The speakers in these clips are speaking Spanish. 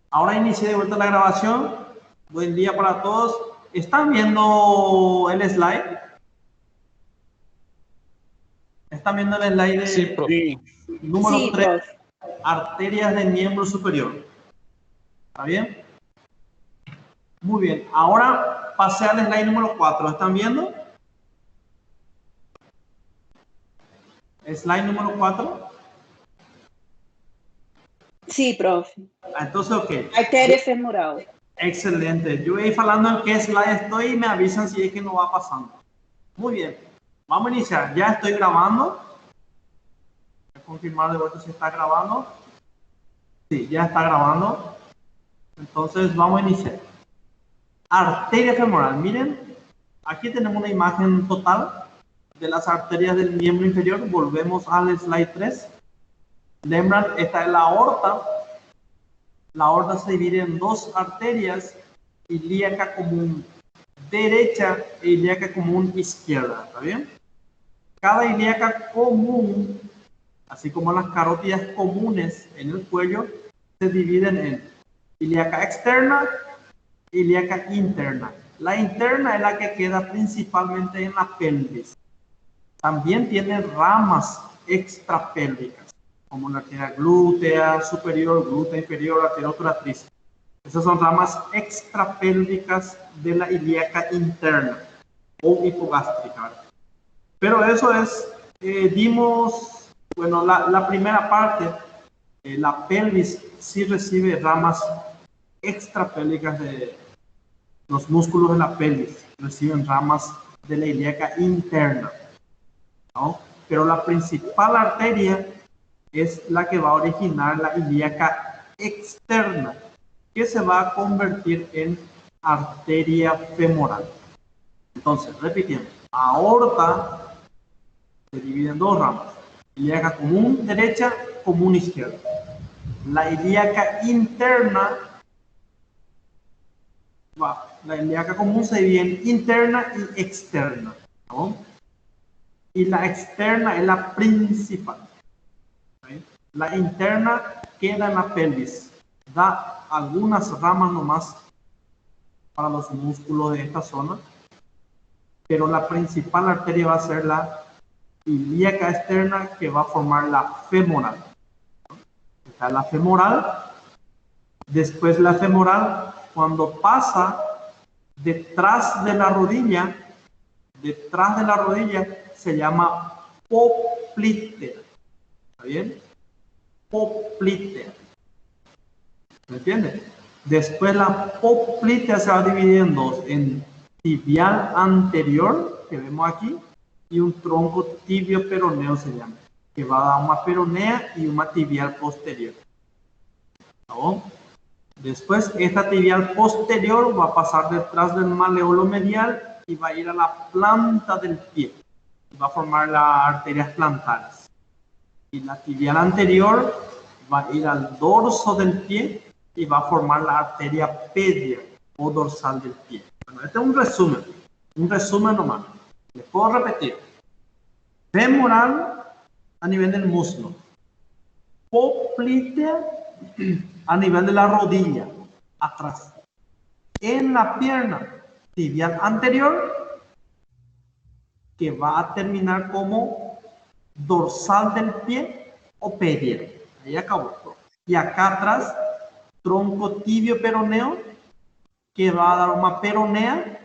Ahora inicié de vuelta la grabación. Buen día para todos. ¿Están viendo el slide? ¿Están viendo el slide de Sí, profe. número 3? profe. Arterias del miembro superior. ¿Está bien? Muy bien. Ahora pasé al slide número 4. ¿Están viendo? Slide número 4. Sí, profe. Entonces, ok. Artéria femoral. Excelente. Yo voy a ir hablando en qué slide estoy y me avisan si es que no va pasando. Muy bien. Vamos a iniciar. Ya estoy grabando. Voy a confirmar de vuelta si está grabando. Sí, ya está grabando. Entonces, vamos a iniciar. Arteria femoral. Miren, aquí tenemos una imagen total de las arterias del miembro inferior. Volvemos al slide 3. Lembran, esta es la aorta. La aorta se divide en dos arterias, ilíaca común derecha e ilíaca común izquierda. ¿Está bien? Cada ilíaca común, así como las carótidas comunes en el cuello, se dividen en ilíaca externa e ilíaca interna. La interna es la que queda principalmente en la pelvis. También tiene ramas extrapélvicas, como la arteria glútea superior, glútea inferior, arteriotoratriz. Esas son ramas extrapélvicas de la ilíaca interna o hipogástrica. Pero eso es, dimos, bueno, la primera parte, la pelvis sí recibe ramas extrapélvicas de los músculos de la pelvis, reciben ramas de la ilíaca interna, ¿no? Pero la principal arteria es la que va a originar la ilíaca externa, que se va a convertir en arteria femoral. Entonces, repitiendo, aorta se divide en dos ramas, ilíaca común derecha, común izquierda. La ilíaca interna, la ilíaca común se divide en interna y externa, ¿no? Y la externa es la principal. ¿Sí? La interna queda en la pelvis, da algunas ramas nomás para los músculos de esta zona, pero la principal arteria va a ser la ilíaca externa, que va a formar la femoral. Está la femoral, después la femoral, cuando pasa detrás de la rodilla se llama poplitea. ¿Está bien? Poplitea. ¿Me entiendes? Después la poplitea se va a dividir en dos, en tibial anterior, que vemos aquí, y un tronco tibio peroneo se llama, que va a dar una peronea y una tibial posterior. ¿No? Después esta tibial posterior va a pasar detrás del maleolo medial y va a ir a la planta del pie. Y va a formar las arterias plantares. Y la tibial anterior va a ir al dorso del pie y va a formar la arteria pedia o dorsal del pie. Bueno, este es un resumen nomás. Les puedo repetir. Femoral a nivel del muslo. Poplitea a nivel de la rodilla, atrás. En la pierna tibial anterior, que va a terminar como dorsal del pie o pedia. Ahí acabó. Y acá atrás, tronco tibio peroneo, que va a dar una peronea.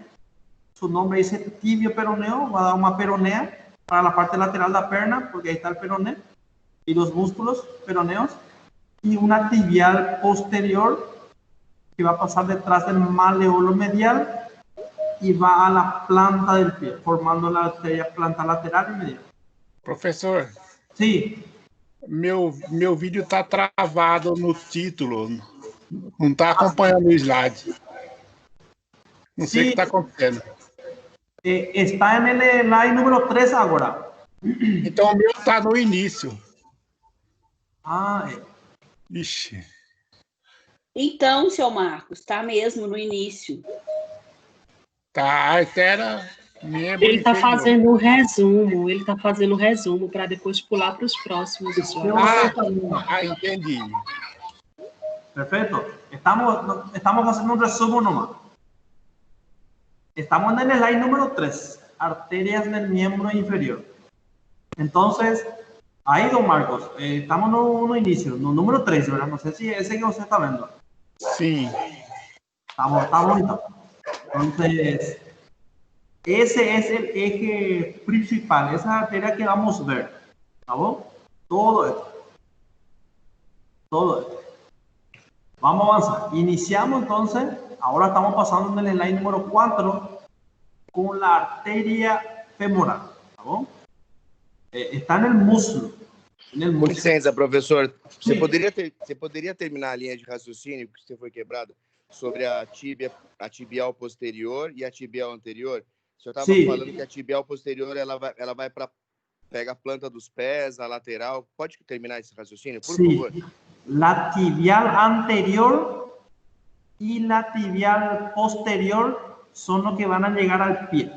Su nombre dice tibio peroneo, va a dar una peronea para la parte lateral de la pierna, porque ahí está el peroné y los músculos peroneos, y una tibial posterior que va a pasar detrás del maleolo medial y va a la planta del pie, formando la arteria planta lateral y medial. Professor, Sí. meu vídeo tá travado no título. Não tá acompanhando o slide. Não sei o que tá acontecendo. Está en el slide número 3 agora. Então o meu tá no início. Ah, Ixi. Então, seu Marcos, está mesmo no início. Tá, a artéria membro Ele está inferior. fazendo um resumo, para depois pular para os próximos slides. Ah, entendi. Perfecto. estamos haciendo un resumen nomás. Estamos en el slide número 3, arterias del miembro inferior. Entonces, ahí, don Marcos, estamos en un inicio, no, número 3, ¿verdad? No sé si ese que usted está viendo. Sí. Estamos ahorita. Entonces, ese es el eje principal, esa arteria que vamos a ver. ¿Estamos? Todo esto. Todo esto. Vamos a avanzar. Iniciamos entonces. Ahora estamos pasando en el slide número 4 con la arteria femoral. ¿Estamos? Está en el muslo. Com licença, professor. Você Sim. poderia terminar a linha de raciocínio que você foi quebrado sobre a tibial posterior e a tibial anterior? O senhor estava falando que a tibial posterior ela vai para pega a planta dos pés, a lateral. Pode terminar esse raciocínio, por favor? La tibial anterior y la tibial posterior son los que van a llegar al pie.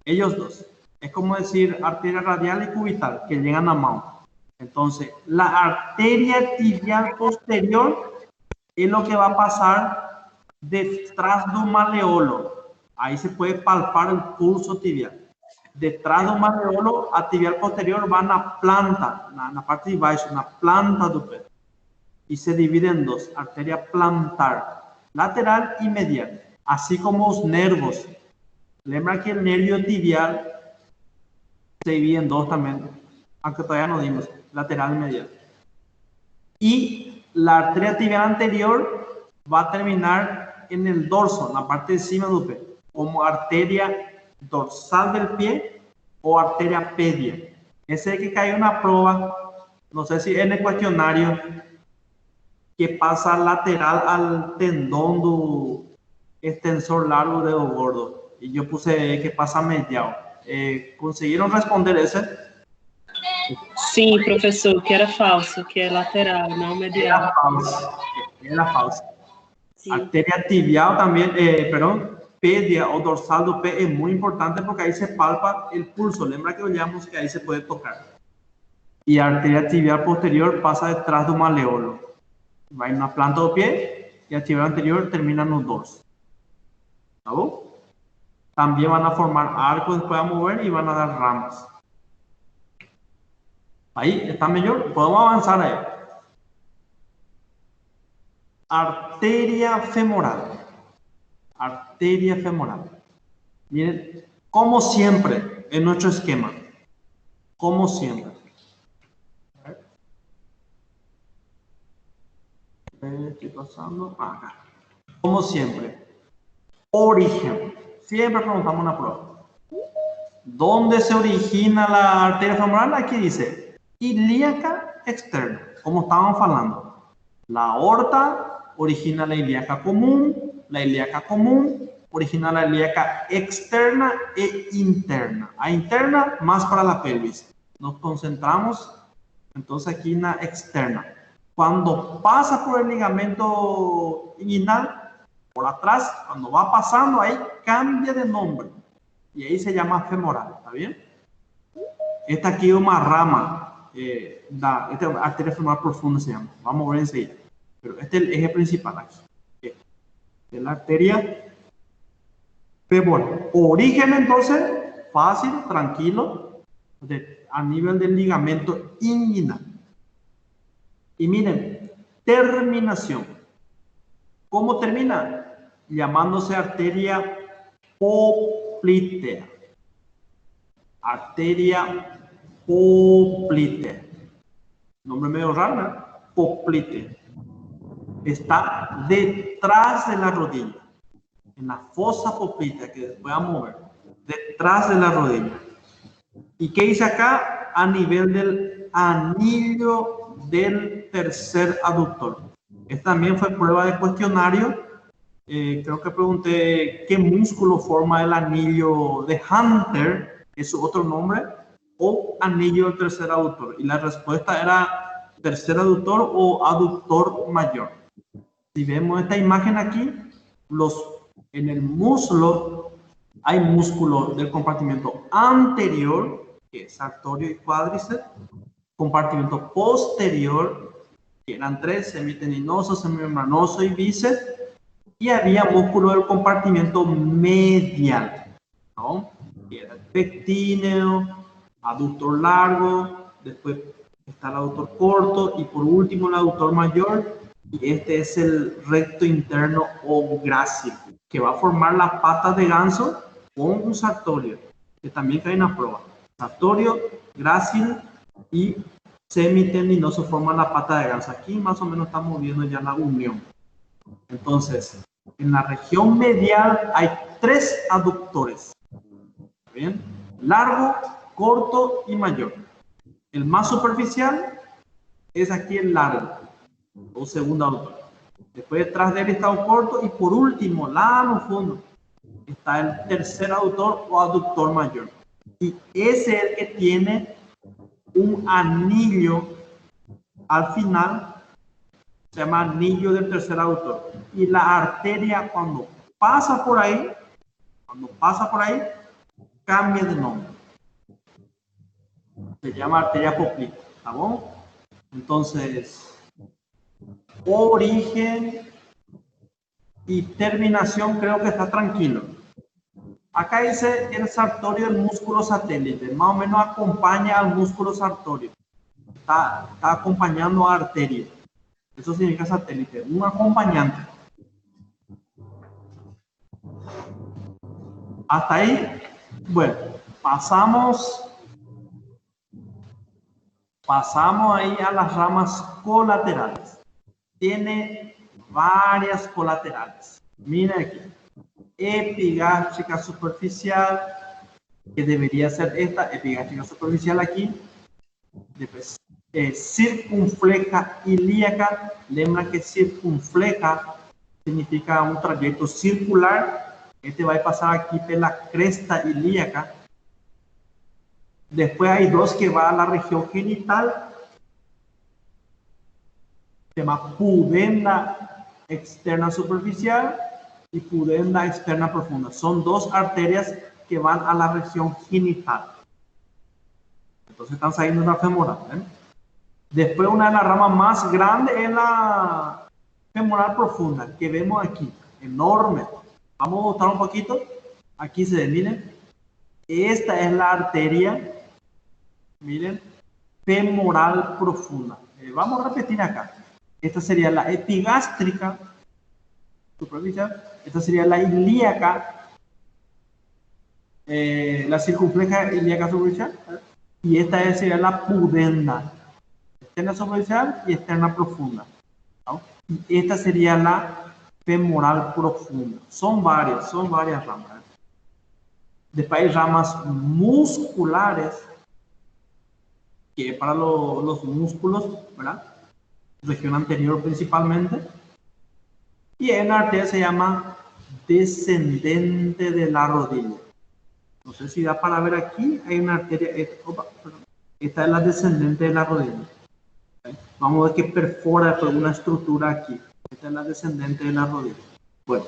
Ellos dos. Es como decir arteria radial y cubital, que llegan a mano. Entonces, la arteria tibial posterior es lo que va a pasar detrás de un maleolo. Ahí se puede palpar el pulso tibial. Detrás de un maleolo, a tibial posterior va na planta, na parte de baixo, na planta do pé. Y se divide en dos, arteria plantar, lateral y medial. Así como los nervios. Lembra que el nervio tibial se divide en dos también, aunque todavía no dimos, lateral y medial. Y la arteria tibial anterior va a terminar en el dorso, en la parte de encima del pie, como arteria dorsal del pie o arteria pedia. Ese es que cae una prueba, no sé si en el cuestionario, que pasa lateral al tendón do extensor largo del dedo gordo. Y yo puse que pasa medial. ¿Consiguieron responder ese? Sim, professor, que era falso, que é lateral, não medial. Era falso. Sim. Arteria tibial también, pedia o dorsal do pé es muy importante porque ahí se palpa el pulso. Lembra que olhamos que ahí se puede tocar. Y arteria tibial posterior pasa detrás do maleolo. Va en una planta del pie y la tibial anterior termina en los dorsos. ¿Sabes? También van a formar arcos después a mover y van a dar ramas. Ahí está mejor. Podemos avanzar ahí. Arteria femoral. Arteria femoral. Miren, como siempre en nuestro esquema. Como siempre. Estoy pasando acá. Como siempre. Origen. Siempre preguntamos una prueba. ¿Dónde se origina la arteria femoral? Aquí dice ilíaca externa, como estábamos hablando. La aorta origina la ilíaca común origina la ilíaca externa e interna. A interna más para la pelvis. Nos concentramos entonces aquí en la externa. Cuando pasa por el ligamento inguinal, por atrás, cuando va pasando ahí, cambia de nombre. Y ahí se llama femoral, ¿está bien? Esta aquí es una rama, esta arteria femoral profunda se llama. Vamos a ver enseguida. Pero este es el eje principal aquí. Es la arteria femoral. Origen entonces, fácil, tranquilo, a nivel del ligamento inguinal. Y miren, terminación. ¿Cómo termina? Llamándose arteria poplitea. Arteria poplitea. Nombre medio raro, ¿no? Poplitea. Está detrás de la rodilla. En la fosa poplitea, que después vamos a ver. Detrás de la rodilla. ¿Y qué dice acá? A nivel del anillo del tercer aductor. Esta también fue prueba de cuestionario. Creo que pregunté qué músculo forma el anillo de Hunter, es su otro nombre, o anillo del tercer aductor. Y la respuesta era tercer aductor o aductor mayor. Si vemos esta imagen aquí, en el muslo hay músculo del compartimento anterior, que es sartorio y cuádriceps, compartimento posterior, que eran 3, semitendinoso, semimembranoso y bíceps, y había músculo del compartimento medial, ¿no? Que era el pectíneo, aductor largo, después está el aductor corto y por último el aductor mayor, y este es el recto interno o grácil, que va a formar las patas de ganso con un sartorio, que también cae en la prueba. Sartorio, grácil y semitendinoso forman la pata de ganso. Aquí más o menos estamos viendo ya la unión. Entonces, en la región medial hay 3 aductores. ¿Bien? Largo, corto y mayor. El más superficial es aquí el largo, o segundo aductor. Después detrás de él está el corto y por último, lá no fondo, está el tercer aductor o aductor mayor. Y ese es el que tiene un anillo al final, se llama anillo del tercer aductor. Y la arteria cuando pasa por ahí, cambia de nombre. Se llama arteria poplítea, ¿está bien? Entonces, origen y terminación creo que está tranquilo. Acá dice el sartorio del músculo satélite, más o menos acompaña al músculo sartorio. Está acompañando a arteria. Eso significa satélite, un acompañante. Hasta ahí, bueno, pasamos ahí a las ramas colaterales. Tiene varias colaterales. Mira aquí. Epigástrica superficial, que debería ser esta, epigástrica superficial aquí. Después, circunfleja ilíaca. Lembra que circunfleja significa un trayecto circular. Este va a pasar aquí por la cresta ilíaca. Después hay 2 que va a la región genital. Se llama pudenda externa superficial y pudenda externa profunda. Son 2 arterias que van a la región genital. Entonces están saliendo una femoral. Después una de las ramas más grandes es la femoral profunda, que vemos aquí, enorme. Vamos a mostrar un poquito. Aquí se ve, miren. Esta es la arteria, miren, femoral profunda. Vamos a repetir acá. Esta sería la epigástrica superficial. Esta sería la ilíaca, la circunfleja ilíaca superficial. Y esta sería la pudenda externa superficial y externa profunda, ¿no? Y esta sería la femoral profunda. Son varias ramas. Después hay ramas musculares, que para los músculos, ¿verdad? Región anterior principalmente. Y hay una arteria que se llama descendente de la rodilla. No sé si da para ver aquí, hay una arteria, esta es la descendente de la rodilla. Vamos a ver que perfora por una estructura aquí. Esta es la descendente de la rodilla. Bueno,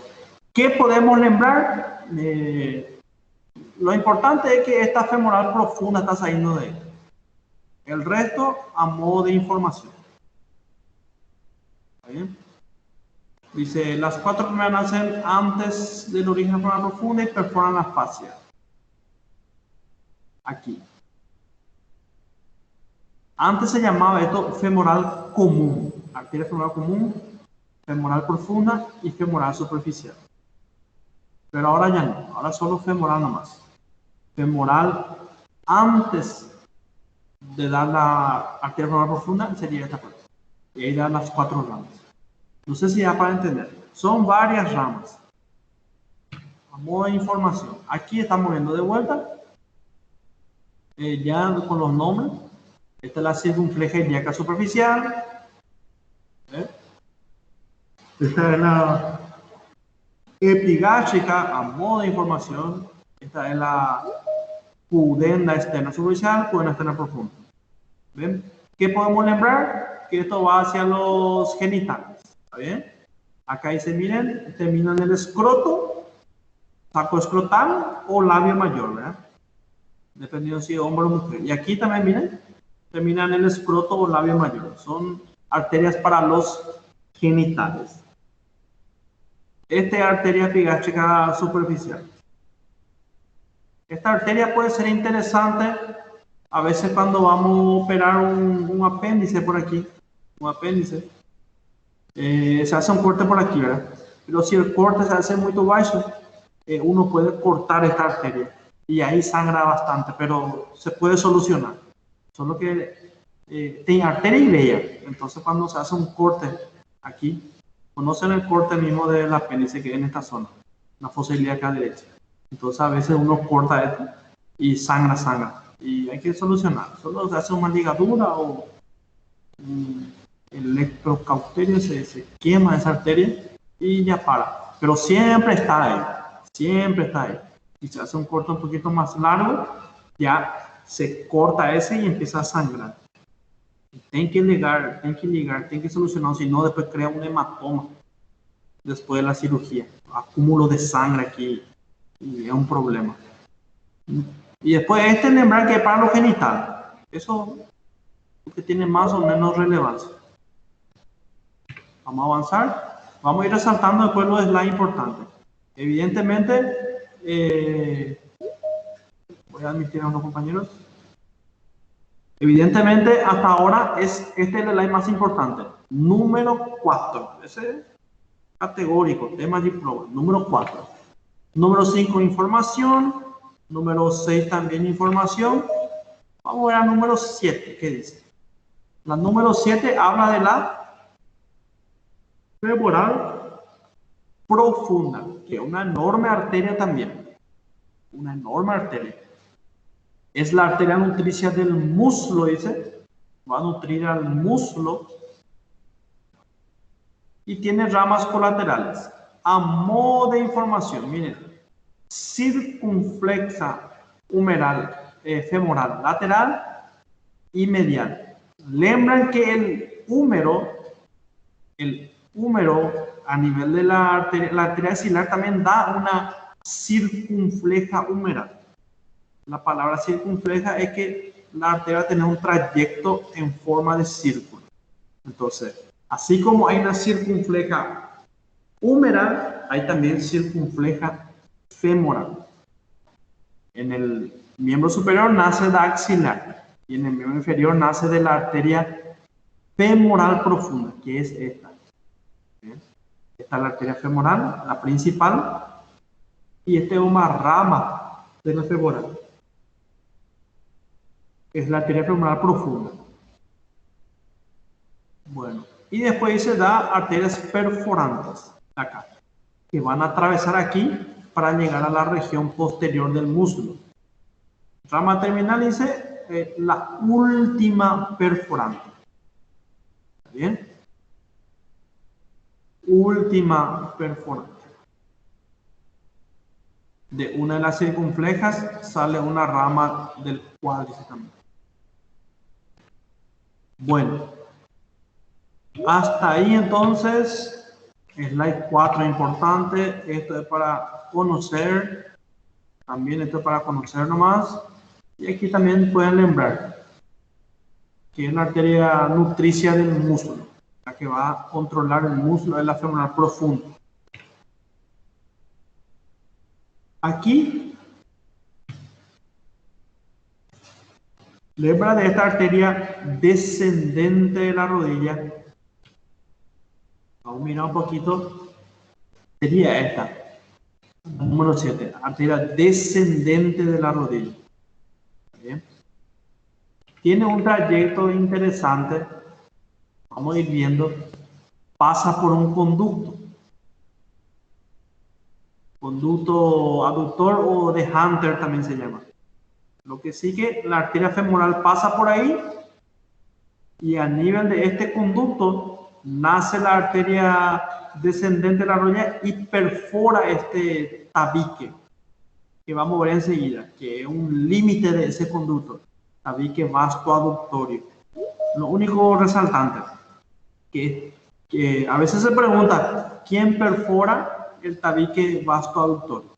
¿qué podemos lembrar? Lo importante es que esta femoral profunda está saliendo de él. El resto a modo de información. ¿Está bien? Dice, las 4 primeras nacen antes del origen femoral profunda y perforan la fascia. Aquí. Antes se llamaba esto femoral común. Arteria femoral común, femoral profunda y femoral superficial. Pero ahora ya no. Ahora solo femoral nomás. Femoral antes de dar la arteria femoral profunda sería esta parte. Y ahí dan las 4 ramas. No sé si ya para entender. Son varias ramas. A modo de información. Aquí estamos viendo de vuelta. Ya con los nombres. Esta es la circunfleja ilíaca superficial. Esta es la epigástrica a modo de información. Esta es la pudenda externa superficial, pudenda externa profunda. ¿Ven? ¿Qué podemos lembrar? Que esto va hacia los genitales. ¿Está bien? Acá dice, miren, termina en el escroto, saco escrotal o labio mayor, ¿verdad? Dependiendo si es hombre o mujer. Y aquí también, miren, termina en el escroto o labio mayor. Son arterias para los genitales. Esta es arteria epigástrica superficial. Esta arteria puede ser interesante a veces cuando vamos a operar un apéndice por aquí, un apéndice. Se hace un corte por aquí, ¿verdad? Pero si el corte se hace muy bajo, uno puede cortar esta arteria y ahí sangra bastante, pero se puede solucionar. Solo que tiene arteria y vea. Entonces cuando se hace un corte aquí, conocen el corte mismo del apéndice que es en esta zona, la fosa ilíaca derecha. Entonces a veces uno corta esto y sangra. Y hay que solucionar. Solo se hace una ligadura o el electrocauterio, se quema esa arteria y ya para. Pero siempre está ahí. Si se hace un corte un poquito más largo, ya se corta ese y empieza a sangrar. Tienen que ligar, tienen que solucionar, si no después crea un hematoma después de la cirugía, acúmulo de sangre aquí y es un problema. Y después lembrar que para los genitales, eso que tiene más o menos relevancia. Vamos a avanzar, vamos a ir resaltando después los slides importantes. Evidentemente, voy a admitir a unos compañeros. Evidentemente, hasta ahora este es el slide más importante. Número 4. Ese es categórico, tema de prueba. Número 4. Número 5, información. Número 6, también información. Vamos a ver al número 7. ¿Qué dice? La número 7 habla de la femoral profunda, que es una enorme arteria también. Una enorme arteria. Es la arteria nutricia del muslo, dice. Va a nutrir al muslo. Y tiene ramas colaterales. A modo de información, miren. Circunflexa humeral, femoral lateral y medial. Lembran que el húmero a nivel de la arteria axilar también da una circunfleja humeral. La palabra circunfleja es que la arteria tiene un trayecto en forma de círculo. Entonces, así como hay una circunfleja humeral, hay también circunfleja femoral. En el miembro superior nace de axilar y en el miembro inferior nace de la arteria femoral profunda, que es esta. ¿Bien? Esta es la arteria femoral, la principal, y esta es una rama de la femoral. Es la arteria femoral profunda. Bueno, y después se da arterias perforantes, acá, que van a atravesar aquí para llegar a la región posterior del muslo. Rama terminal dice la última perforante. ¿Está bien? Última perforante. De una de las circunflejas sale una rama del cuádriceps también. Bueno, hasta ahí entonces, slide 4 importante, esto es para conocer, también esto es para conocer nomás, y aquí también pueden lembrar que es la arteria nutricia del músculo, la que va a controlar el músculo, es la femoral profunda. Aquí lembra de esta arteria descendente de la rodilla. Vamos a mirar un poquito. Sería esta, número 7, arteria descendente de la rodilla. ¿Bien? Tiene un trayecto interesante. Vamos a ir viendo. Pasa por un conducto. Conducto aductor o de Hunter también se llama. Lo que sí que la arteria femoral pasa por ahí y a nivel de este conducto nace la arteria descendente de la rodilla y perfora este tabique que vamos a ver enseguida, que es un límite de ese conducto, tabique vasto aductorio. Lo único resaltante que a veces se pregunta ¿quién perfora el tabique vasto aductorio?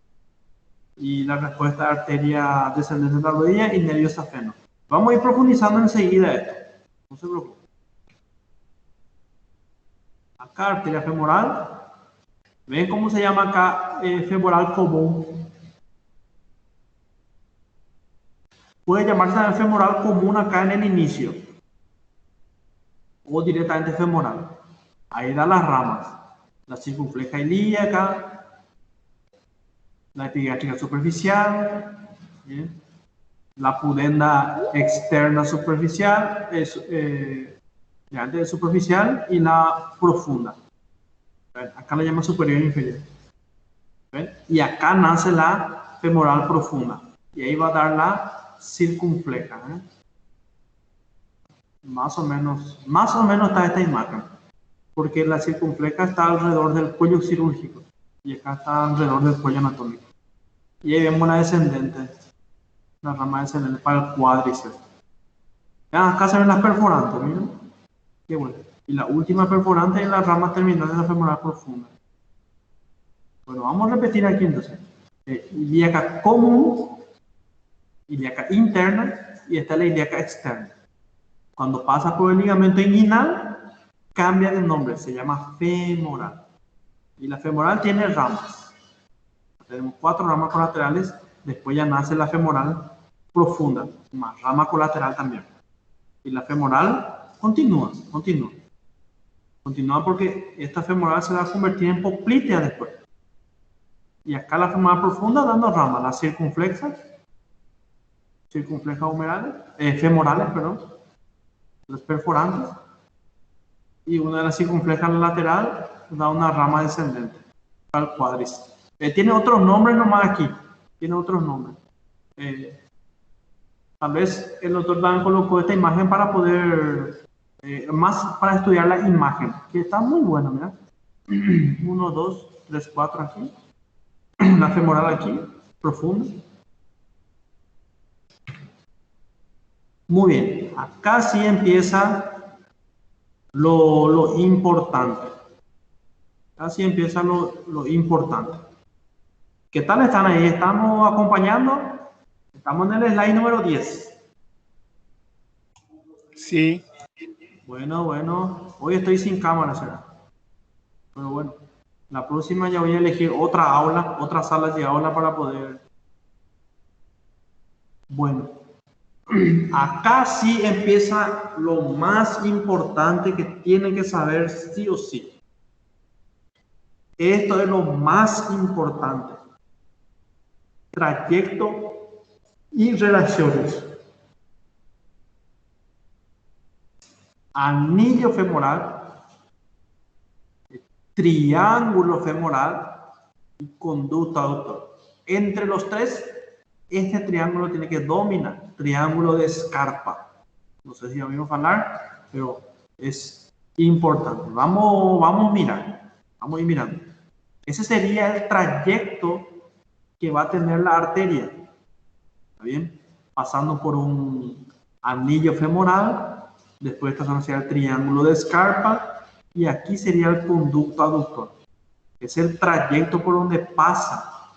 Y la respuesta es arteria descendente de la rodilla y nervio safeno. Vamos a ir profundizando enseguida esto. No se preocupe. Acá arteria femoral. ¿Ven cómo se llama acá femoral común? Puede llamarse femoral común acá en el inicio. O directamente femoral. Ahí da las ramas. La circunfleja ilíaca, la epigástrica superficial, ¿bien? La pudenda externa superficial, superficial y la profunda. ¿Ven? Acá la llama superior e inferior. ¿Ven? Y acá nace la femoral profunda. Y ahí va a dar la circunfleja. ¿Eh? Más o menos está esta imagen. Porque la circunfleja está alrededor del cuello quirúrgico. Y acá está alrededor del cuello anatómico. Y ahí vemos una descendente. La rama descendente para el cuádriceps. Acá se ven las perforantes, miren. Qué bueno. Y la última perforante es la rama terminal de la femoral profunda. Bueno, vamos a repetir aquí entonces. Ilíaca común, ilíaca interna y esta es la ilíaca externa. Cuando pasa por el ligamento inguinal, cambia de nombre, se llama femoral. Y la femoral tiene ramas. Tenemos 4 ramas colaterales, después ya nace la femoral profunda, más rama colateral también. Y la femoral continúa porque esta femoral se va a convertir en poplitea después. Y acá la femoral profunda dando ramas, las circunflexas femorales, perdón, las perforantes, y una de las circunflejas lateral da una rama descendente al cuádriceps. Tiene otros nombres nomás aquí, tiene otros nombres. Tal vez el doctor Dan colocó esta imagen para poder, más para estudiar la imagen, que está muy buena, mira. 1, 2, 3, 4 aquí. La femoral aquí, profunda. Muy bien, acá sí empieza lo importante. Así empieza lo importante. ¿Qué tal están ahí? ¿Estamos acompañando? Estamos en el slide número 10. Sí. Bueno. Hoy estoy sin cámara, será. Pero bueno, la próxima ya voy a elegir otra aula, otra sala de aula para poder. Bueno, acá sí empieza lo más importante que tienen que saber sí o sí. Esto es lo más importante. Trayecto y relaciones. Anillo femoral, triángulo femoral y conducto aductor. Entre los tres, este triángulo tiene que dominar. Triángulo de Scarpa. No sé si vamos a hablar, pero es importante. Vamos a mirar. Vamos a ir mirando. Ese sería el trayecto que va a tener la arteria. ¿Está bien? Pasando por un anillo femoral, después esta zona sería el triángulo de Scarpa y aquí sería el conducto aductor. Es el trayecto por donde pasa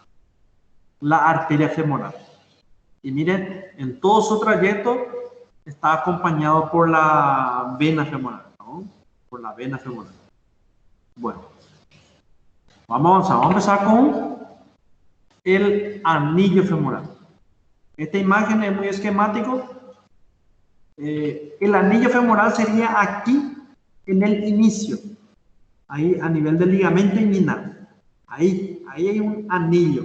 la arteria femoral. Y miren, en todo su trayecto está acompañado por la vena femoral, ¿no? Por la vena femoral. Bueno, vamos a empezar con el anillo femoral. Esta imagen es muy esquemático. El anillo femoral sería aquí en el inicio, ahí a nivel del ligamento inguinal. Ahí hay un anillo,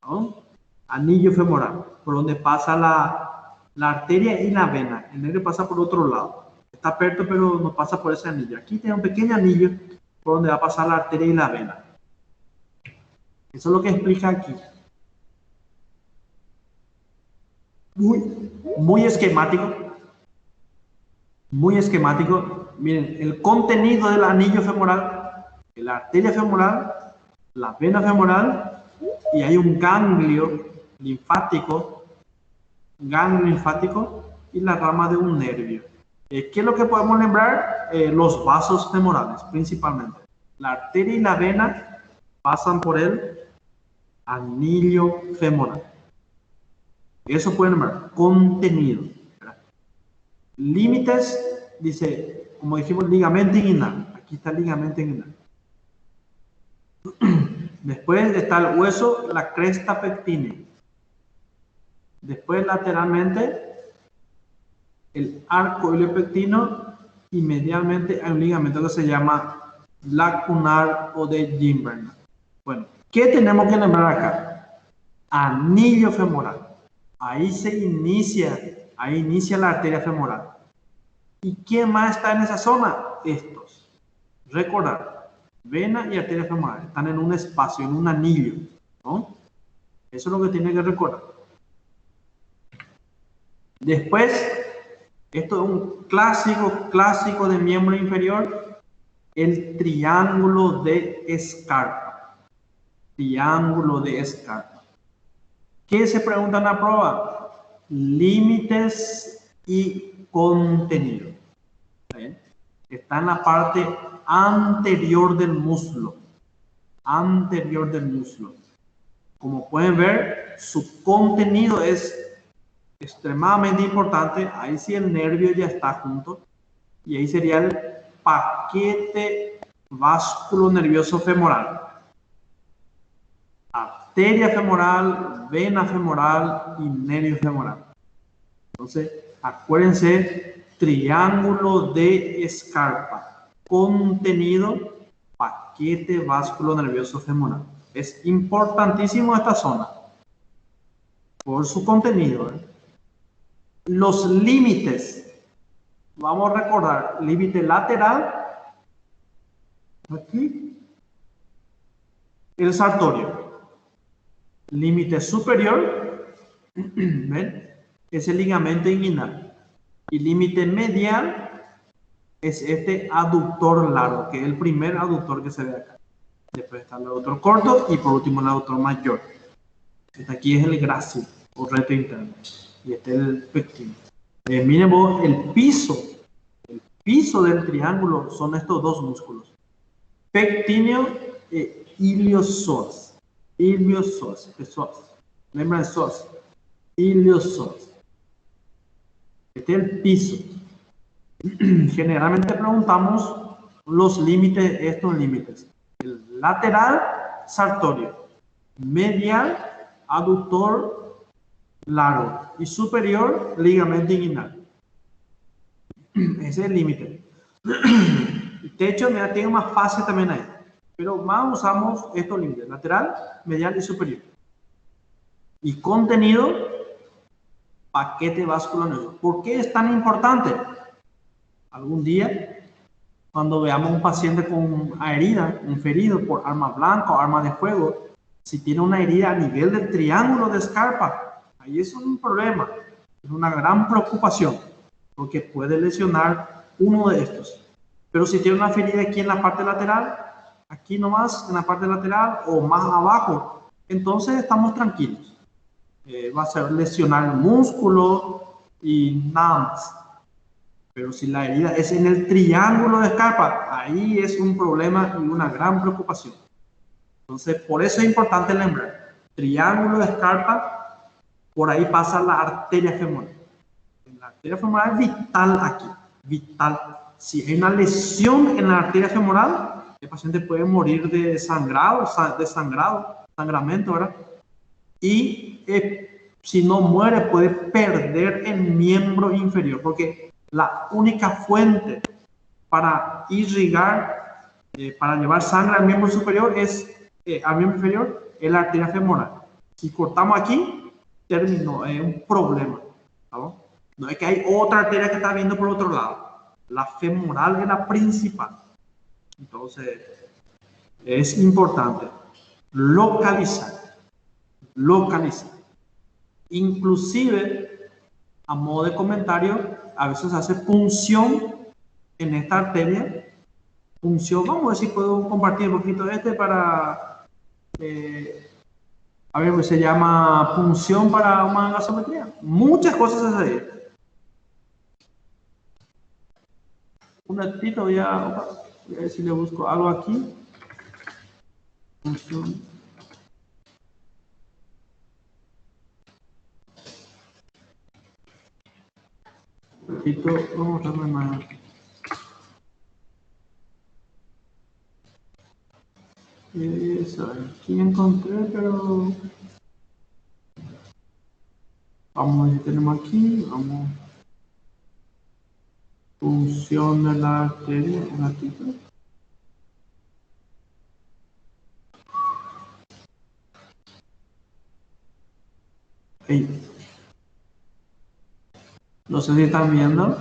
¿no? Anillo femoral, por donde pasa la arteria y la vena. El nervio pasa por otro lado. Está abierto, pero no pasa por ese anillo. Aquí tiene un pequeño anillo por donde va a pasar la arteria y la vena. Eso es lo que explica aquí. Muy esquemático. Muy esquemático. Miren, el contenido del anillo femoral, la arteria femoral, la vena femoral, y hay un ganglio linfático y la rama de un nervio. ¿Qué es lo que podemos lembrar? Los vasos femorales, principalmente. La arteria y la vena pasan por el anillo femoral. Eso pueden lembrar. Contenido. Límites, dice, como dijimos, ligamento inguinal. Aquí está el ligamento inguinal. Después está el hueso, la cresta pectínea. Después lateralmente el arco iliopectino y medialmente hay un ligamento que se llama lacunar o de Gimberna. Bueno, ¿qué tenemos que lembrar acá? Anillo femoral. Ahí inicia la arteria femoral. ¿Y quién más está en esa zona? Estos. Recordar, vena y arteria femoral están en un espacio, en un anillo, ¿no? Eso es lo que tiene que recordar. Después, esto es un clásico de miembro inferior, el triángulo de Scarpa. Triángulo de Scarpa. ¿Qué se pregunta en la prueba? Límites y contenido. ¿Bien? Está en la parte anterior del muslo. Anterior del muslo. Como pueden ver, su contenido es extremadamente importante. Ahí sí el nervio ya está junto. Y ahí sería el paquete vasculo nervioso femoral. Arteria femoral, vena femoral y nervio femoral. Entonces, acuérdense, triángulo de Scarpa. Contenido, paquete vasculo nervioso femoral. Es importantísimo esta zona por su contenido. Los límites. Vamos a recordar, límite lateral, aquí, el sartorio. Límite superior, ¿ven? Es el ligamento inguinal. Y límite medial es este aductor largo, que es el primer aductor que se ve acá. Después está el aductor corto y por último el aductor mayor. Este aquí es el grácil o reto interno. Y este es el pectíneo. Miren vos, el piso del triángulo son estos dos músculos. Pectíneo e iliosoas. Iliosoas. Lembra de soas. Iliosoas. Este es el piso. Generalmente preguntamos los límites, estos límites. El lateral, sartorio. Medial, aductor largo. Y superior, ligamento inguinal. Ese es el límite. De hecho, mira, tengo más fácil también ahí. Pero más usamos estos límites. Lateral, medial y superior. Y contenido, paquete vascular nervioso. ¿Por qué es tan importante? Algún día, cuando veamos un paciente con una herida, un ferido por arma blanca o arma de fuego, si tiene una herida a nivel del triángulo de Scarpa, ahí es un problema, es una gran preocupación, porque puede lesionar uno de estos. Pero si tiene una ferida aquí en la parte lateral, aquí nomás en la parte lateral o más abajo, entonces estamos tranquilos. Va a ser lesionar el músculo y nada más. Pero si la herida es en el triángulo de Scarpa, ahí es un problema y una gran preocupación. Entonces, por eso es importante lembrar. Triángulo de Scarpa, por ahí pasa la arteria femoral. La arteria femoral es vital aquí, vital. Si hay una lesión en la arteria femoral, el paciente puede morir de sangramento, ¿verdad? Y si no muere, puede perder el miembro inferior, porque la única fuente para irrigar, para llevar sangre al miembro superior al miembro inferior es la arteria femoral. Si cortamos aquí, terminó, es un problema, ¿no? No es que hay otra arteria que está viendo por otro lado. La femoral es la principal. Entonces, es importante localizar. Inclusive, a modo de comentario, a veces se hace punción en esta arteria. Punción, vamos a ver si puedo compartir un poquito para... a ver, pues se llama punción para una gasometría. Muchas cosas se hacen. Un ratito voy a ver si le busco algo aquí. Punción. Un ratito, vamos a ver más. Eso, aquí encontré, pero... Vamos a ver si tenemos aquí, vamos... Función de la arteria, un ratito. Ahí. No sé si están viendo.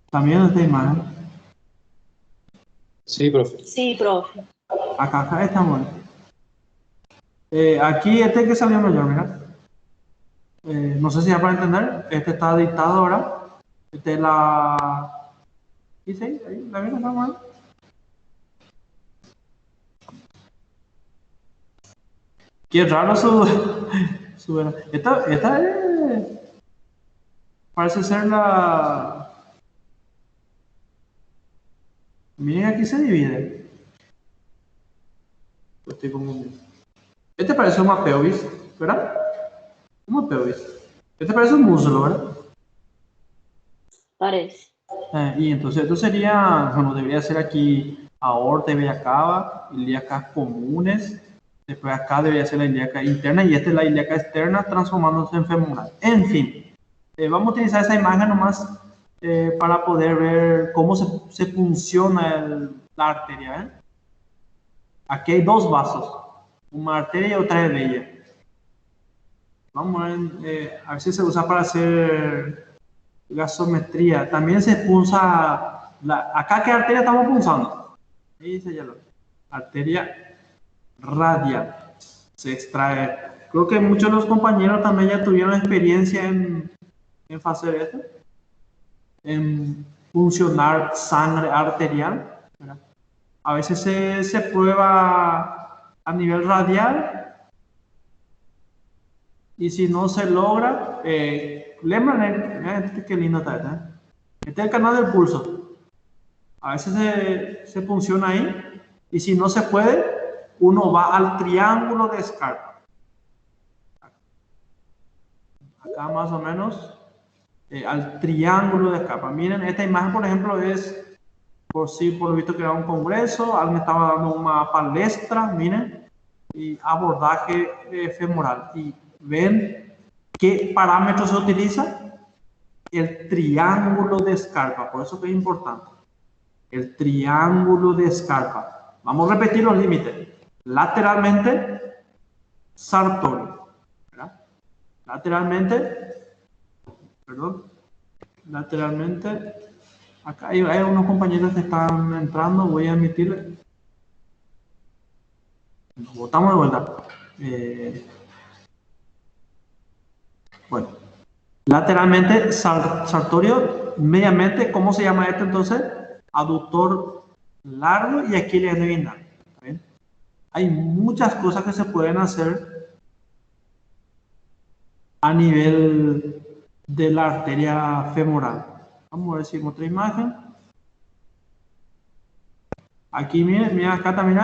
¿Están viendo esta imagen? Sí, profe. Sí, profe. Acá estamos. Aquí este que salió mayor, mira. No sé si ya para entender. Este está dictado ahora. Este es la... ¿Dice ahí? ¿La vieron? ¿Está mal? Qué raro su esta es... Parece ser la... Miren, aquí se divide. Estoy confundido. Este parece una pelvis, ¿verdad? Una pelvis. Este parece un muslo, ¿verdad? Parece. Y entonces esto sería, bueno, debería ser aquí aorta y vena cava, ilíacas comunes. Después acá debería ser la ilíaca interna y esta es la ilíaca externa transformándose en femoral. En fin, vamos a utilizar esa imagen nomás para poder ver cómo se funciona la arteria. ¿Eh? Aquí hay dos vasos, una arteria y otra de vella. Vamos a ver si se usa para hacer gasometría. También se punza, acá ¿qué arteria estamos punzando? Ahí dice ya arteria radial. Se extrae. Creo que muchos de los compañeros también ya tuvieron experiencia en hacer esto. En funcionar sangre arterial. ¿Verdad? A veces se prueba a nivel radial. Y si no se logra, qué lindo está este. Este es el canal del pulso. A veces se funciona ahí. Y si no se puede, uno va al triángulo de Scarpa. Acá más o menos, al triángulo de Scarpa. Miren, esta imagen, por ejemplo, es por lo visto que era un congreso, alguien estaba dando una palestra, miren, y abordaje femoral. Y ven qué parámetro se utiliza, el triángulo de Scarpa, por eso que es importante. El triángulo de Scarpa. Vamos a repetir los límites. Lateralmente, sartorio. ¿Verdad? Lateralmente, acá hay unos compañeros que están entrando, voy a admitirle. Nos botamos de vuelta. Bueno, lateralmente, sartorio, mediamente, ¿cómo se llama esto entonces? Aductor largo y aquí le inguinal. Hay muchas cosas que se pueden hacer a nivel de la arteria femoral. Vamos a ver si en otra imagen. Aquí miren acá también.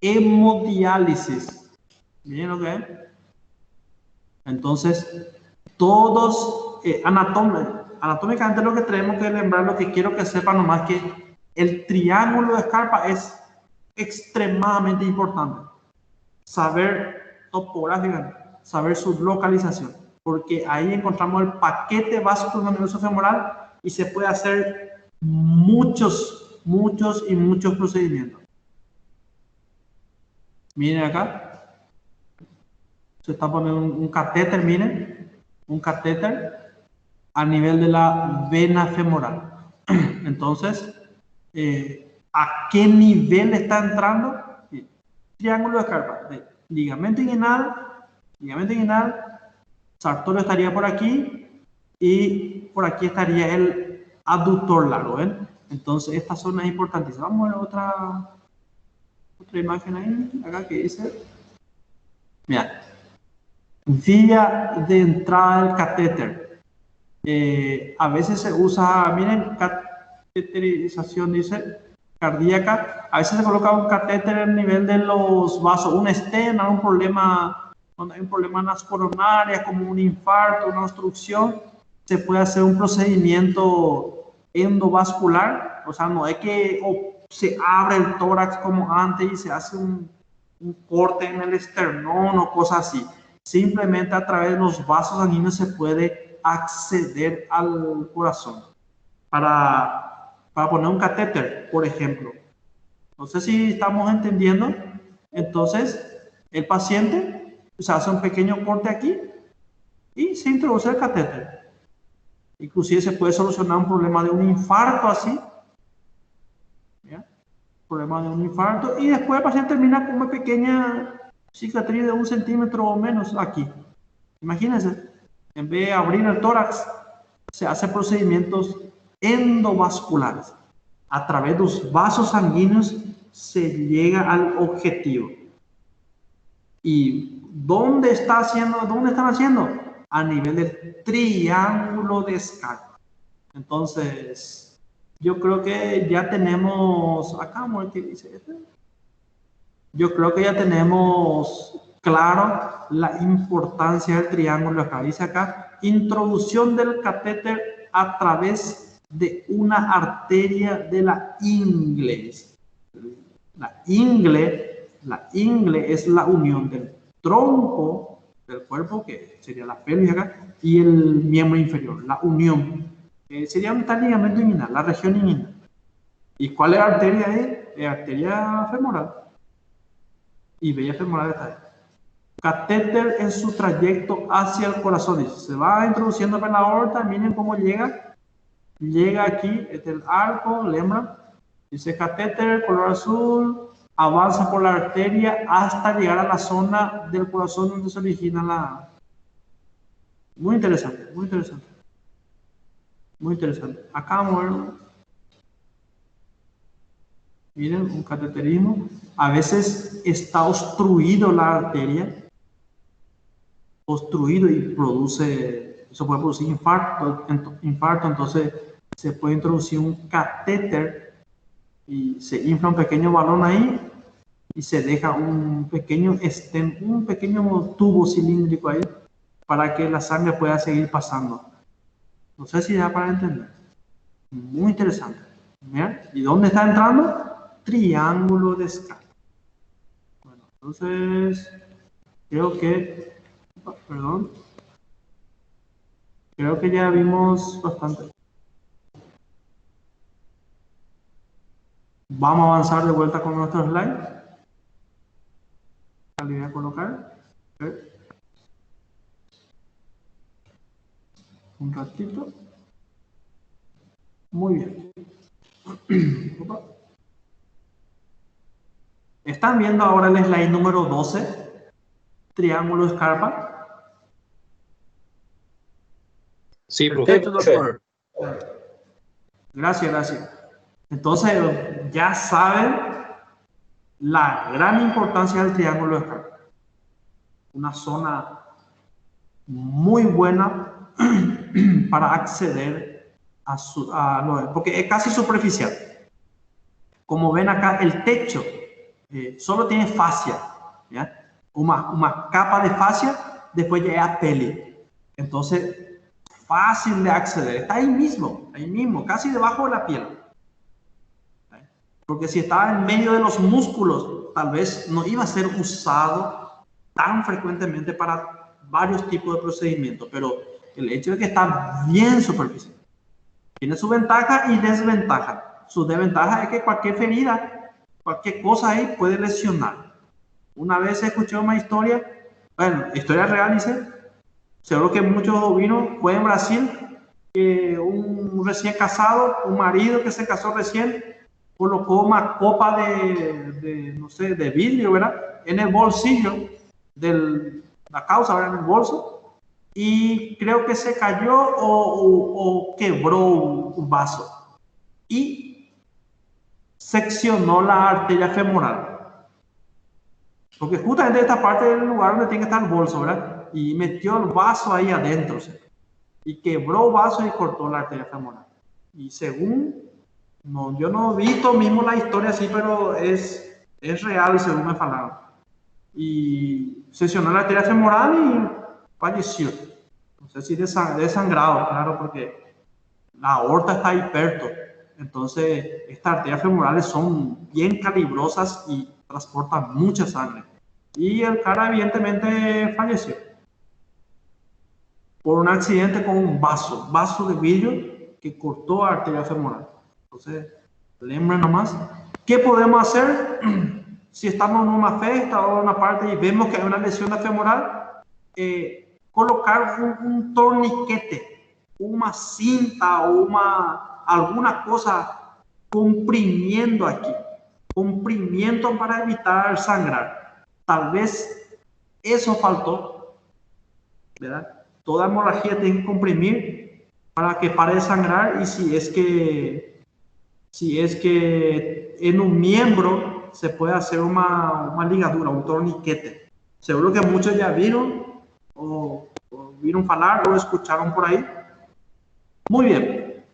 Hemodiálisis. Miren lo que es. Entonces, todos anatómicamente lo que tenemos que lembrar, lo que quiero que sepan nomás, que el triángulo de Scarpa es extremadamente importante. Saber topográfica, saber su localización, porque ahí encontramos el paquete vascular femoral y se puede hacer muchos procedimientos. Miren acá. Se está poniendo un catéter, miren, un catéter a nivel de la vena femoral. Entonces, ¿a qué nivel está entrando? Triángulo de Scarpa, ligamento inguinal, sartorio estaría por aquí y por aquí estaría el aductor largo, ¿ven? Entonces, esta zona es importantísima. Vamos a ver otra imagen ahí, acá que dice, mira. Vía de entrada del catéter. A veces se usa, miren, cateterización, dice, cardíaca. A veces se coloca un catéter en el nivel de los vasos, un stent, algún problema, cuando hay un problema en las coronarias, como un infarto, una obstrucción, se puede hacer un procedimiento endovascular. O sea, no hay que se abre el tórax como antes y se hace un corte en el esternón o cosas así. Simplemente a través de los vasos sanguíneos se puede acceder al corazón para poner un catéter, por ejemplo. No sé si estamos entendiendo. Entonces, el paciente se hace un pequeño corte aquí y se introduce el catéter. Inclusive se puede solucionar un problema de un infarto así. ¿Ya? Problema de un infarto. Y después el paciente termina con una pequeña cicatriz de 1 centímetro o menos aquí. Imagínense, en vez de abrir el tórax, se hacen procedimientos endovasculares. A través de los vasos sanguíneos se llega al objetivo. ¿Y dónde están haciendo? A nivel del triángulo de Scott. Entonces, yo creo que ya tenemos, acá, ¿qué dice este? Yo creo que ya tenemos claro la importancia del triángulo. Acá dice acá, introducción del catéter a través de una arteria de la ingle. La ingle es la unión del tronco del cuerpo, que sería la pelvis acá, y el miembro inferior, la unión. Sería un tal ligamento inguinal, la región inguinal. ¿Y cuál es la arteria ahí? La arteria femoral. Y vella femoral está ahí. Catéter en su trayecto hacia el corazón. Dice, se va introduciendo por la aorta, miren cómo llega. Llega aquí, este es el arco, lembra. Dice catéter, color azul, avanza por la arteria hasta llegar a la zona del corazón donde se origina la... Muy interesante, muy interesante. Muy interesante. Acá vamos a ver. Miren, un cateterismo. A veces está obstruido la arteria. Obstruido y produce... Eso puede producir infarto. Entonces se puede introducir un catéter y se infla un pequeño balón ahí y se deja un pequeño stent, un pequeño tubo cilíndrico ahí para que la sangre pueda seguir pasando. No sé si da para entender. Muy interesante. ¿Miren? ¿Y dónde está entrando? Triángulo de Scott. Bueno, entonces creo que ya vimos bastante. Vamos a avanzar de vuelta con nuestro slide. Le voy a colocar. Un ratito. Muy bien. ¿Están viendo ahora el slide número 12? Triángulo Scarpa. Sí, perfecto, doctor. Gracias. Entonces, ya saben la gran importancia del triángulo Scarpa. Una zona muy buena para acceder porque es casi superficial. Como ven acá, el techo solo tiene fascia, ¿ya? Una capa de fascia, después llega peli. Entonces, fácil de acceder. Está ahí mismo, casi debajo de la piel. Porque si estaba en medio de los músculos, tal vez no iba a ser usado tan frecuentemente para varios tipos de procedimientos, pero el hecho de que está bien superficial tiene su ventaja y desventaja. Su desventaja es que cualquier ferida, cualquier cosa ahí puede lesionar. Una vez escuché una historia, historia real, dice, seguro que muchos ovinos fue en Brasil, un recién casado, un marido que se casó recién, colocó una copa de vidrio, ¿verdad? En el bolsillo de la causa, ¿verdad? En el bolso, y creo que se cayó o quebró un vaso y seccionó la arteria femoral, porque justamente esta parte del lugar donde tiene que estar el bolso, ¿verdad? Y metió el vaso ahí adentro, ¿sí? Y quebró el vaso y cortó la arteria femoral. Y según yo no he visto mismo la historia así, pero es real según me falaron. Y seccionó la arteria femoral y falleció. No sé si desangrado, claro, porque la aorta está hiperto. Entonces, estas arterias femorales son bien calibrosas y transportan mucha sangre. Y el cara evidentemente falleció por un accidente con un vaso de vidrio que cortó la arteria femoral. Entonces, lembra nomás. ¿Qué podemos hacer si estamos en una fiesta o en una parte y vemos que hay una lesión femoral? Colocar un torniquete, una cinta o alguna cosa comprimiendo aquí, comprimiendo para evitar sangrar. Tal vez eso faltó, ¿verdad? Toda hemorragia tiene que comprimir para que pare de sangrar, y si es que en un miembro se puede hacer una ligadura, un torniquete. Seguro que muchos ya vieron o vieron hablar o escucharon por ahí. Muy bien.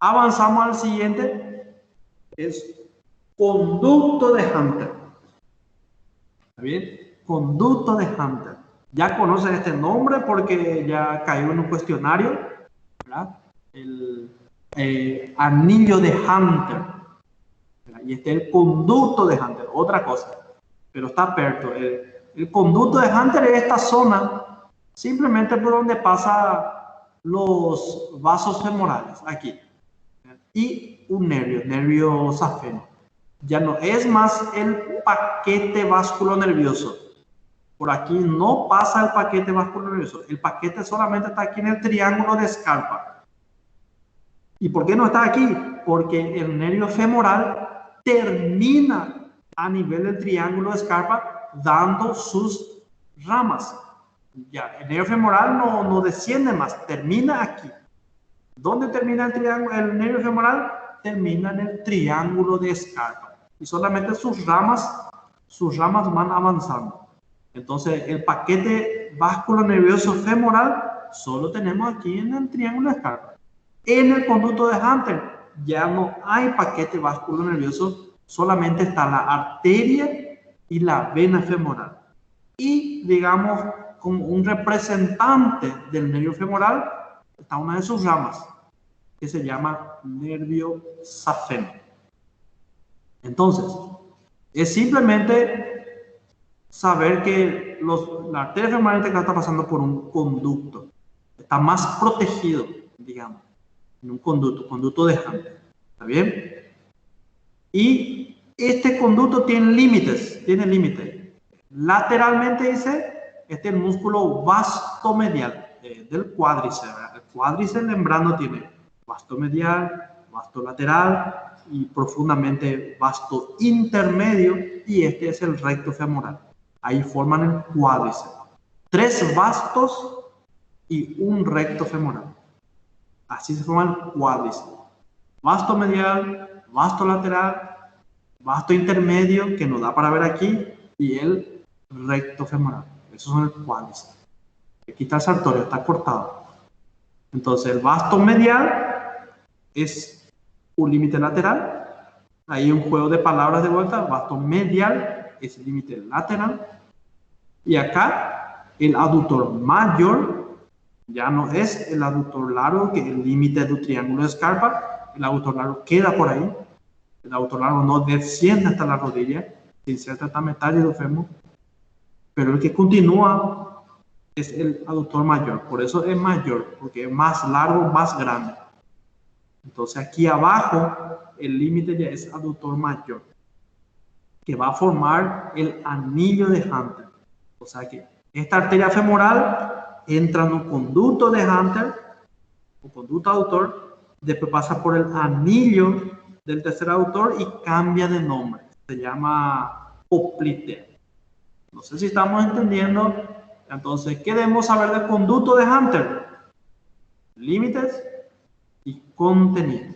Avanzamos al siguiente. Es conducto de Hunter. ¿Está bien? Conducto de Hunter. Ya conocen este nombre porque ya cayó en un cuestionario, ¿verdad? El anillo de Hunter. ¿Verdad? Y este es el conducto de Hunter, otra cosa, pero está perto. El conducto de Hunter es esta zona, simplemente por donde pasan los vasos femorales, aquí. Y un nervio safeno. Ya no es más el paquete vasculonervioso. Por aquí no pasa el paquete vasculonervioso. El paquete solamente está aquí en el triángulo de Scarpa. ¿Y por qué no está aquí? Porque el nervio femoral termina a nivel del triángulo de Scarpa dando sus ramas. Ya, el nervio femoral no desciende más, termina aquí. ¿Dónde termina el nervio femoral? Termina en el triángulo de Scarpa. Y solamente sus ramas van avanzando. Entonces, el paquete vasculonervioso femoral solo tenemos aquí en el triángulo de Scarpa. En el conducto de Hunter ya no hay paquete vasculonervioso, solamente está la arteria y la vena femoral. Y, digamos, como un representante del nervio femoral, está una de sus ramas, que se llama nervio safeno. Entonces, es simplemente saber que la arteria femoral está pasando por un conducto. Está más protegido, digamos, en un conducto de Hunter. ¿Está bien? Y este conducto tiene límites. Lateralmente dice, este es el músculo vastomedial del cuádriceps. El cuádriceps membrano tiene vasto medial, vasto lateral y profundamente vasto intermedio, y este es el recto femoral. Ahí forman el cuádriceps. 3 vastos y un recto femoral. Así se forma el cuádriceps. Vasto medial, vasto lateral, vasto intermedio, que nos da para ver aquí, y el recto femoral. Esos son el cuádriceps. Aquí está el sartorio, está cortado. Entonces, el vasto medial es un límite lateral. Ahí un juego de palabras de vuelta. Vasto medial es el límite lateral. Y acá, el aductor mayor ya no es el aductor largo, que es el límite del triángulo de Scarpa. El aductor largo queda por ahí. El aductor largo no desciende hasta la rodilla, se inserta hasta mitad del fémur. Pero el que continúa es el aductor mayor. Por eso es mayor, porque es más largo, más grande. Entonces aquí abajo el límite ya es aductor mayor, que va a formar el anillo de Hunter. O sea que esta arteria femoral entra en un conducto de Hunter, o conducto aductor, después pasa por el anillo del tercer aductor y cambia de nombre. Se llama poplitea. No sé si estamos entendiendo. Entonces, ¿qué debemos saber del conducto de Hunter? Límites y contenido.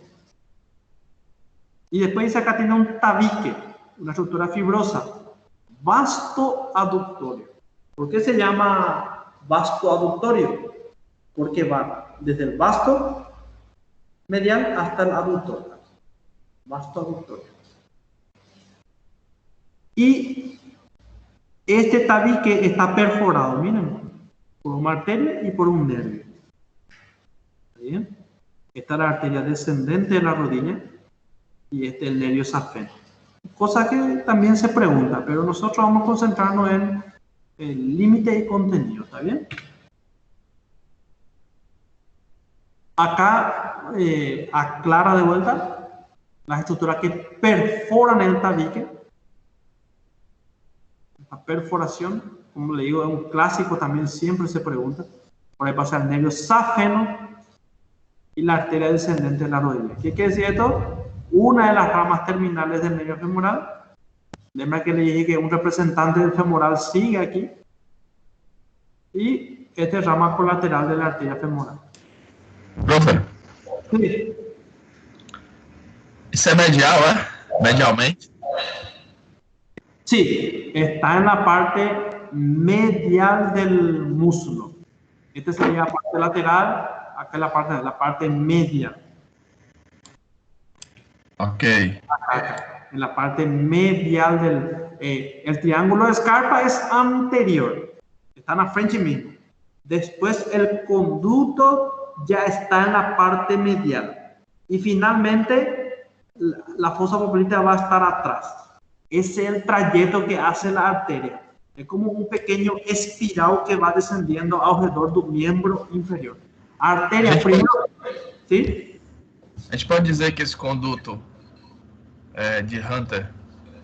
Y después dice acá tiene un tabique, una estructura fibrosa, vasto aductorio. ¿Por qué se llama vasto aductorio? Porque va desde el vasto medial hasta el aductor. Vasto aductorio. Y este tabique está perforado, miren, por una arteria y por un nervio. ¿Bien? Esta es la arteria descendente de la rodilla y este es el nervio safeno. Cosa que también se pregunta, pero nosotros vamos a concentrarnos en el límite y contenido, ¿está bien? Acá aclara de vuelta las estructuras que perforan el tabique. La perforación, como le digo, es un clásico, también siempre se pregunta. Por ahí pasa el nervio safeno y la arteria descendente de la rodilla. ¿Qué quiere decir esto? Una de las ramas terminales del nervio femoral. Lembra que le dije que un representante del femoral sigue aquí. Y esta es rama colateral de la arteria femoral. Profe, Sí. isso é medial, é? Medialmente? Sí, está en la parte medial del músculo. Esta sería la parte lateral, acá es la parte media. Ok. En la parte medial del... el triángulo de Scarpa es anterior, está en la frente mismo. Después el conducto ya está en la parte medial. Y finalmente la fosa poplítea va a estar atrás. Ese es el trayecto que hace la arteria. Es como un pequeño espiral que va descendiendo alrededor del miembro inferior. Arteria primero... ¿Sí? A gente pode dizer que esse conduto de Hunter,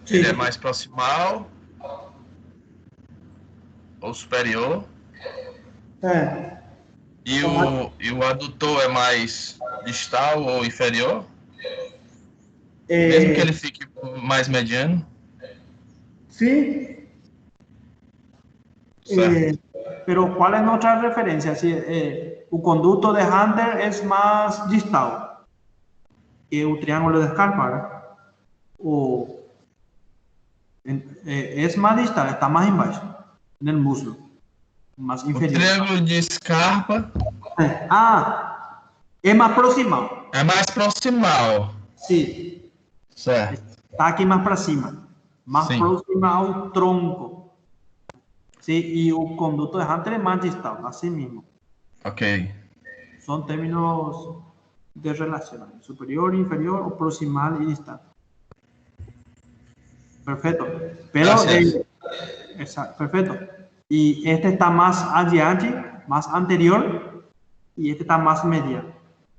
Sim. ele é mais proximal ou superior, e o adutor é mais distal ou inferior, mesmo que ele fique mais mediano. Sí. Pero ¿cuál es nuestra referencia? Si el conducto de Hunter es más distal que el triángulo de Scarpa, ¿verdad? O es más distal, está más embaixo, en el muslo, más O inferior. triângulo de Scarpa Es más proximal. é mais proximal. Sí. Certo. Está aquí más para cima, más Sí. próxima al tronco. Sí, y el conducto de Hunter es más distal, así mismo. Ok. Son términos de relación, superior, inferior, o proximal y distal. Perfecto. Pero, exacto, perfecto. Y este está más adyacente, más anterior, y este está más medial.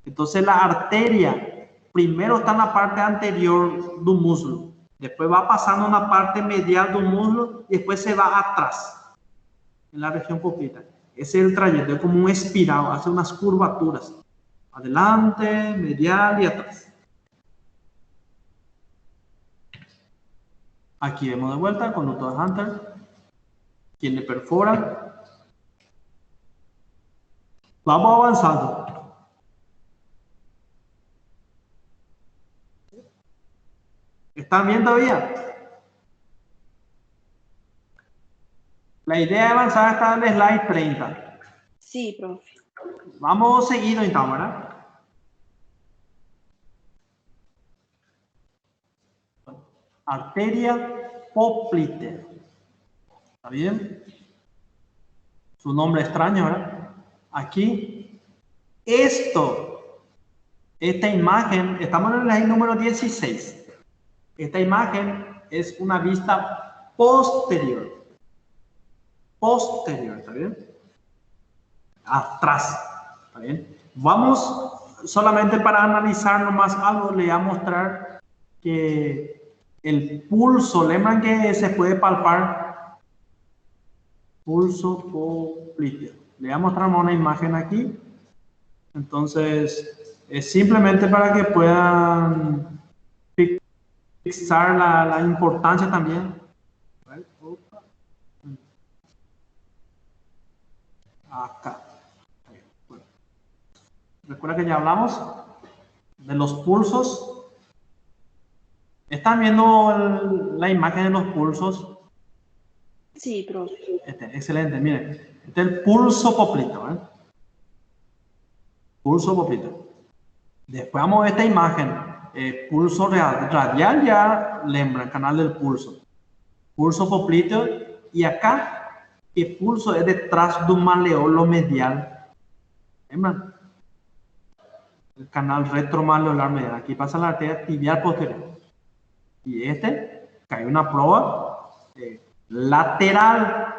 Entonces la arteria primero está en la parte anterior del muslo, después va pasando una parte medial del muslo y después se va atrás, en la región poplítea. Ese es el trayecto, es como un espiral, hace unas curvaturas. Adelante, medial y atrás. Aquí vemos de vuelta el conducto de Hunter, quien le perfora. Vamos avanzando. ¿Están bien todavía? La idea de avanzar está en el slide 30. Sí, profe. Vamos seguido entonces, ¿verdad? Arteria poplítea. ¿Está bien? Su nombre extraño, ¿verdad? Aquí, esta imagen, estamos en el slide número 16. Esta imagen es una vista posterior. Posterior, ¿está bien? Atrás, ¿está bien? Vamos, solamente para analizar nomás algo, le voy a mostrar que el pulso, lembran que se puede palpar pulso poplíteo. Le voy a mostrar una imagen aquí. Entonces, es simplemente para que puedan fixar la importancia también. Acá. Bueno. Recuerda que ya hablamos de los pulsos. ¿Están viendo la imagen de los pulsos? Sí, profe. Excelente, miren. Este es el pulso poplíteo, ¿eh? Pulso poplíteo. Después vamos a esta imagen. Pulso radial ya lembra, el canal del pulso. Pulso poplíteo. Y acá, el pulso es detrás de un maleolo medial. ¿Lembran? el canal retromaleolar medial. Aquí pasa la arteria tibial posterior. Y cae una proa lateral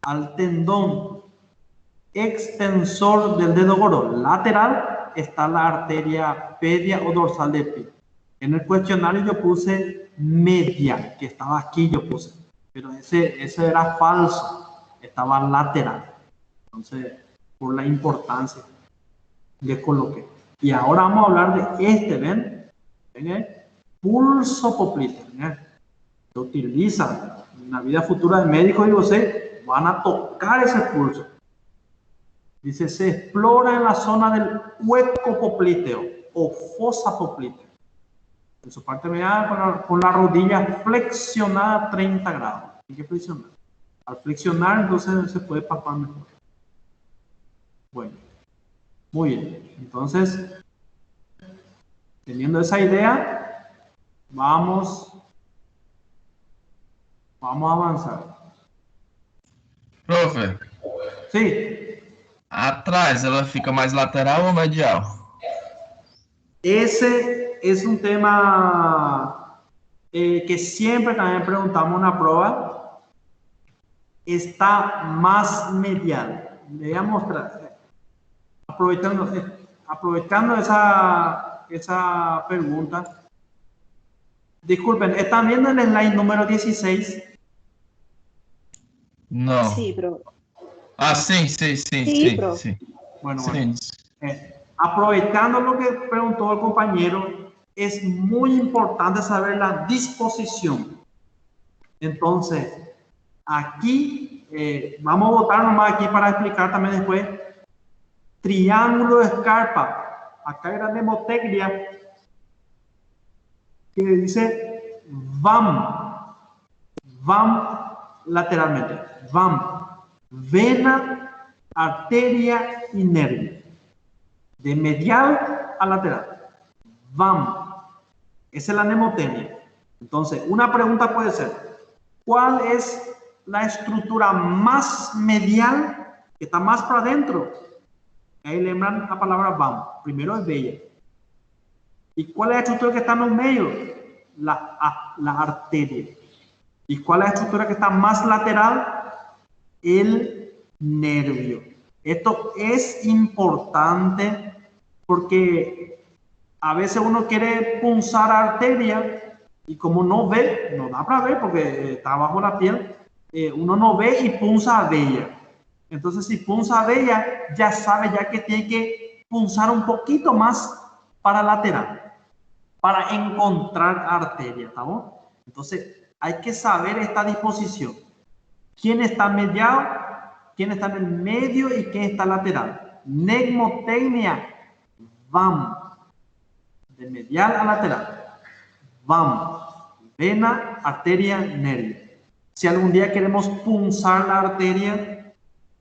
al tendón extensor del dedo gordo. Lateral está la arteria pedia o dorsal del pie. En el cuestionario yo puse media, que estaba aquí yo puse, pero ese era falso, estaba lateral. Entonces, por la importancia, le coloqué. Y ahora vamos a hablar de ¿ven? ¿Ven? Pulso popliteo. Se utiliza en la vida futura de médicos y ustedes van a tocar ese pulso. Dice, se explora en la zona del hueco popliteo o fosa popliteo. En su parte medial con la rodilla flexionada 30 grados. Hay que flexionar. Al flexionar entonces se puede palpar mejor. Bueno, muy bien. Entonces, teniendo esa idea, vamos a avanzar. Profe, Sí. atrás ela fica mais lateral ou medial? Ese es un tema que siempre también preguntamos en la prueba. Está más medial. Le voy a mostrar. Aprovechando esa pregunta. Disculpen, ¿están viendo el slide número 16? Não. Sí, profe. Ah, sim. Sí, profe. Bueno, Sim. aprovechando lo que preguntó el compañero, es muy importante saber la disposición. Entonces, aquí, vamos a botar nomás aquí para explicar también después. Triángulo de Scarpa. Acá hay una mnemotecnia que dice VAM. VAM lateralmente. VAM. Vena, arteria y nervio. De medial a lateral. VAM. Esa es la mnemotecnia. Entonces, una pregunta puede ser, ¿cuál es la estructura más medial que está más para adentro? Ahí lembran la palabra VAM. Primero es vella. ¿Y cuál es la estructura que está en el medio? La arteria. ¿Y cuál es la estructura que está más lateral? El nervio. Esto es importante porque a veces uno quiere punzar arteria y como no ve, no da para ver porque está bajo la piel, uno no ve y punza a vella. Entonces, si punza a vella, ya sabe ya que tiene que punzar un poquito más para lateral, para encontrar arteria, ¿estamos? Entonces, hay que saber esta disposición. ¿Quién está medial? ¿Quién está en el medio? ¿Y quién está lateral? Mnemotecnia. VAM. De medial a lateral. VAM. Vena, arteria, nervio. Si algún día queremos punzar la arteria,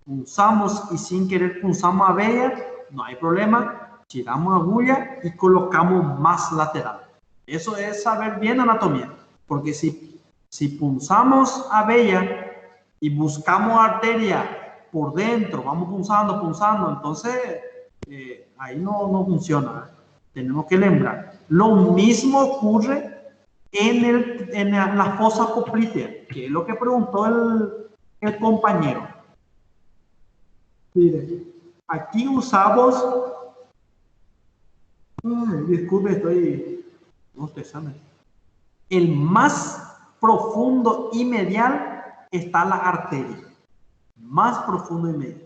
punzamos y sin querer punzamos a vella, no hay problema. Tiramos agulla y colocamos más lateral. Eso es saber bien anatomía. Porque si punzamos a vella y buscamos arteria por dentro, vamos punzando, entonces ahí no funciona. Tenemos que lembrar. Lo mismo ocurre en la fosa poplitea, que es lo que preguntó el compañero. Mire, aquí usamos, disculpe, estoy bostezando. El más profundo y medial está la arteria. Más profundo y medial.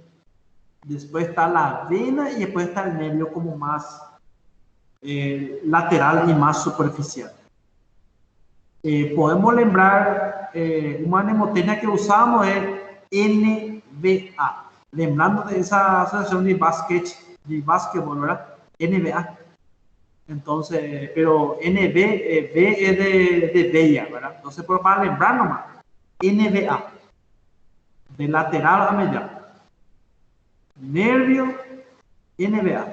Después está la vena y después está el nervio como más lateral y más superficial. Podemos lembrar una mnemotecnia que usamos es NBA. Lembrando de esa asociación de básquetbol, ¿verdad? NBA. Entonces, pero NB, B es de bella, ¿verdad? Entonces, pues, para lembrar nomás, NBA, de lateral a medial. Nervio, NBA.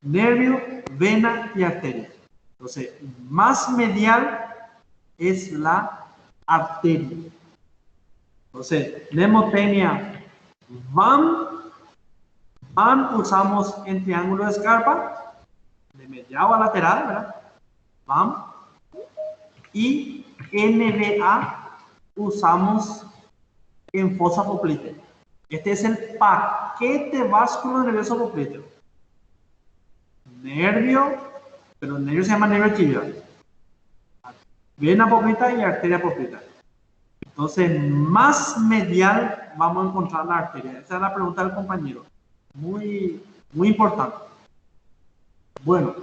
Nervio, vena y arteria. Entonces, más medial es la arteria. Entonces, mnemotecnia VAM usamos en triángulo de Scarpa. medial a lateral, ¿verdad? Vamos. Y NBA usamos en fosa poplítea. Este es el paquete vascular nervioso poplíteo. Nervio, pero el nervio se llama nervio tibial. Vena poplítea y arteria poplítea. Entonces, más medial vamos a encontrar la arteria. Esa es la pregunta del compañero. Muy importante. Bueno,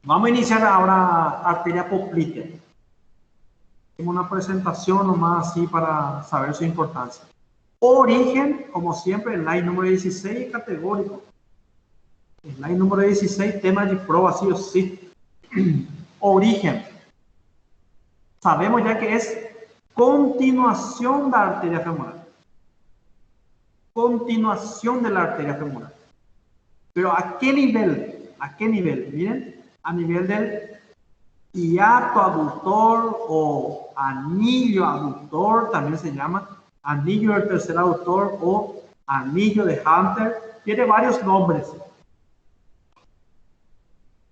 vamos a iniciar ahora arteria poplítea. Tengo una presentación nomás así para saber su importancia. Origen, como siempre, slide número 16, categórico. Slide número 16, tema de prueba, sí o sí. Origen. Sabemos ya que es continuación de la arteria femoral. Continuación de la arteria femoral. Pero ¿a qué nivel? ¿A qué nivel? Miren, a nivel del hiato aductor o anillo aductor, también se llama anillo del tercer aductor o anillo de Hunter. Tiene varios nombres.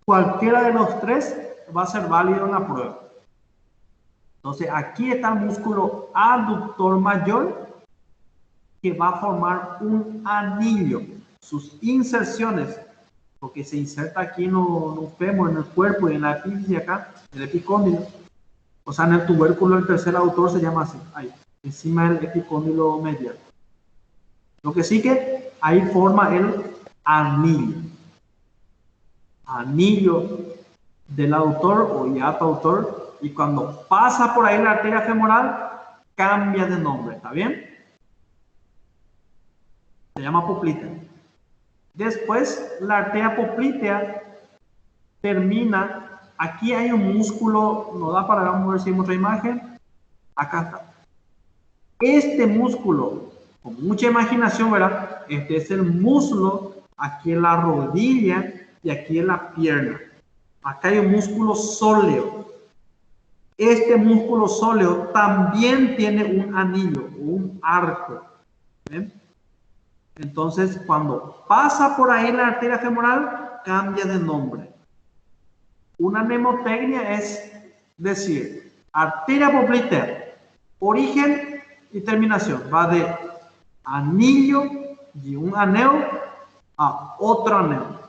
Cualquiera de los tres va a ser válido en la prueba. Entonces, aquí está el músculo aductor mayor que va a formar un anillo. Sus inserciones, porque se inserta aquí en los fémur, en el cuerpo y en la epífisis acá, el epicóndilo. O sea, en el tubérculo del tercer aductor se llama así, ahí, encima del epicóndilo medial. Lo que sí que ahí forma el anillo. Anillo del aductor o hiato aductor. Y cuando pasa por ahí la arteria femoral, cambia de nombre, ¿está bien? Se llama poplítea. Después, la arteria poplítea termina, aquí hay un músculo, no da para ver si hay otra imagen, acá está. Este músculo, con mucha imaginación, ¿verdad? Este es el muslo, aquí en la rodilla y aquí en la pierna. Acá hay un músculo sóleo. Este músculo sóleo también tiene un anillo, un arco. ¿Ven? Entonces, cuando pasa por ahí la arteria femoral, cambia de nombre. Una mnemotecnia es decir, arteria poplítea, origen y terminación. Va de anillo y un aneo a otro aneo.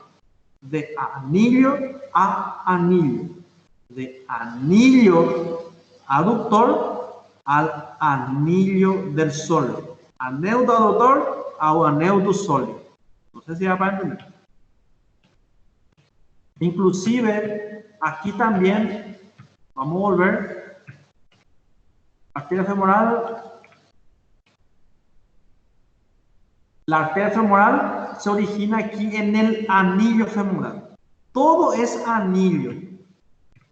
De anillo a anillo. De anillo aductor al anillo del sóleo. Aneo do aductor a aneo do sóleo. No sé si va para entender. Inclusive, aquí también, vamos a volver, arteria femoral. La arteria femoral se origina aquí en el anillo femoral. Todo es anillo.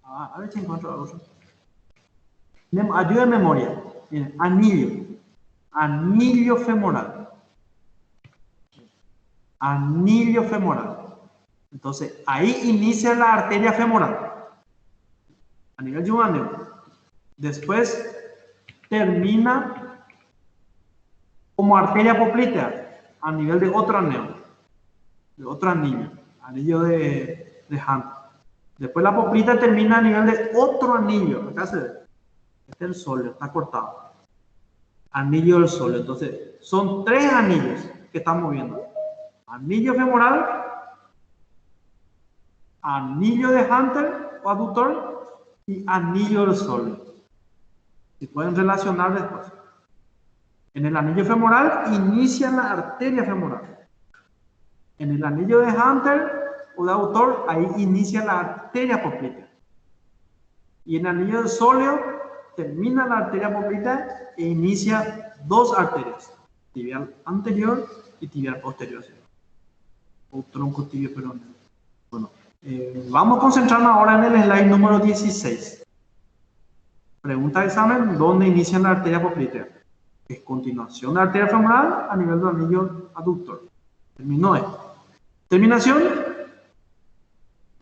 A ver si encuentro algo. Ayuda de memoria. Miren, anillo. Anillo femoral. Anillo femoral. Entonces, ahí inicia la arteria femoral. A nivel de un anillo. Después termina como arteria poplítea a nivel de otro anillo. De otro anillo. Anillo de Hunter. Después la poplítea termina a nivel de otro anillo. Acá se ve. Este es el sóleo, está cortado. Anillo del sóleo. Entonces, son tres anillos que estamos viendo. Anillo femoral, anillo de Hunter o aductor y anillo del sóleo. Se pueden relacionar después. En el anillo femoral inicia la arteria femoral. En el anillo de Hunter o de aductor, ahí inicia la arteria poplítea. Y en el anillo del sóleo termina la arteria poplítea e inicia dos arterias, tibial anterior y tibial posterior. O tronco tibio peroneo. Bueno, vamos a concentrarnos ahora en el slide número 16. Pregunta de examen, ¿dónde inicia la arteria poplítea? Es continuación de la arteria femoral a nivel del anillo aductor. Terminó esto. Terminación.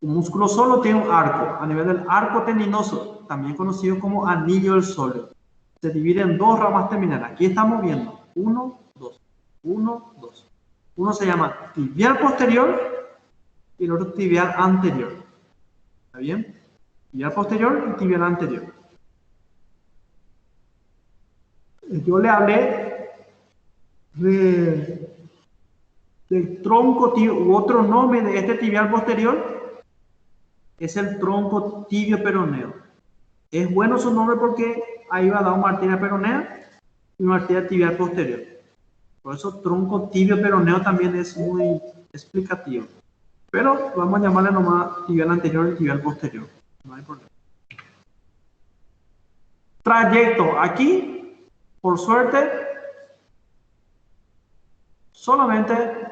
Un músculo solo tiene un arco. A nivel del arco tendinoso, también conocido como anillo del sóleo. Se divide en dos ramas terminales. Aquí estamos viendo 1, 2, 1, 2. Uno se llama tibial posterior y el otro tibial anterior. ¿Está bien? Tibial posterior y tibial anterior. Yo le hablé del tronco tibio, u otro nombre de este tibial posterior es el tronco tibio peroneo. Es bueno su nombre porque ahí va a dar una arteria peronea y una arteria tibial posterior. Por eso tronco tibio peroneo también es muy explicativo. Pero vamos a llamarle nomás tibial anterior y tibial posterior. No hay problema. Trayecto. Aquí, por suerte, solamente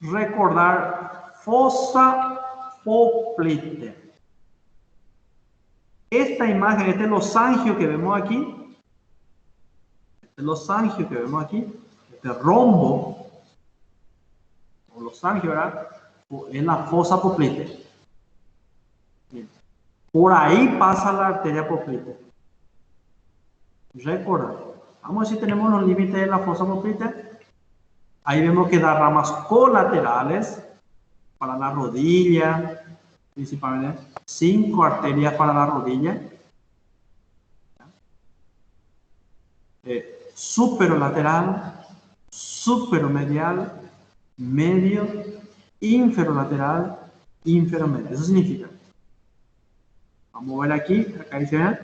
recordar fosa poplite. Esta imagen, este losangio que vemos aquí, este rombo, o losangio, ¿verdad? Es la fosa poplite. Bien. Por ahí pasa la arteria poplite. Recordar. Vamos a ver si tenemos los límites de la fosa poplite. Ahí vemos que da ramas colaterales para la rodilla, principalmente 5 arterias para la rodilla, superolateral, superomedial, medio, inferolateral, inferomedio. Eso significa, vamos a ver aquí, acá dice,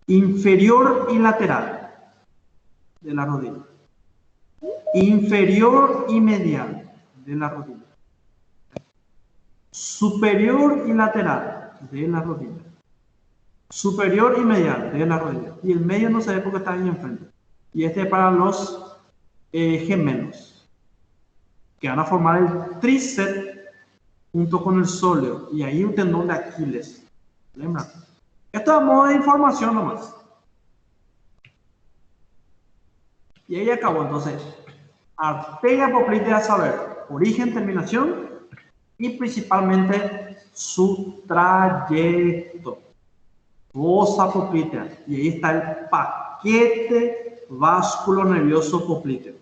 inferior y lateral de la rodilla, inferior y medial de la rodilla, superior y lateral de la rodilla, superior y medial de la rodilla, y el medio no se ve porque está ahí enfrente. Y este es para los gemelos, que van a formar el tríceps junto con el sóleo, y ahí un tendón de Aquiles. ¿Lembran? Esto es a modo de información nomás. Y ahí acabó. Entonces, arteria poplítea a saber origen, terminación y principalmente su trayecto. Fosa poplítea. Y ahí está el paquete vásculo nervioso poplíteo.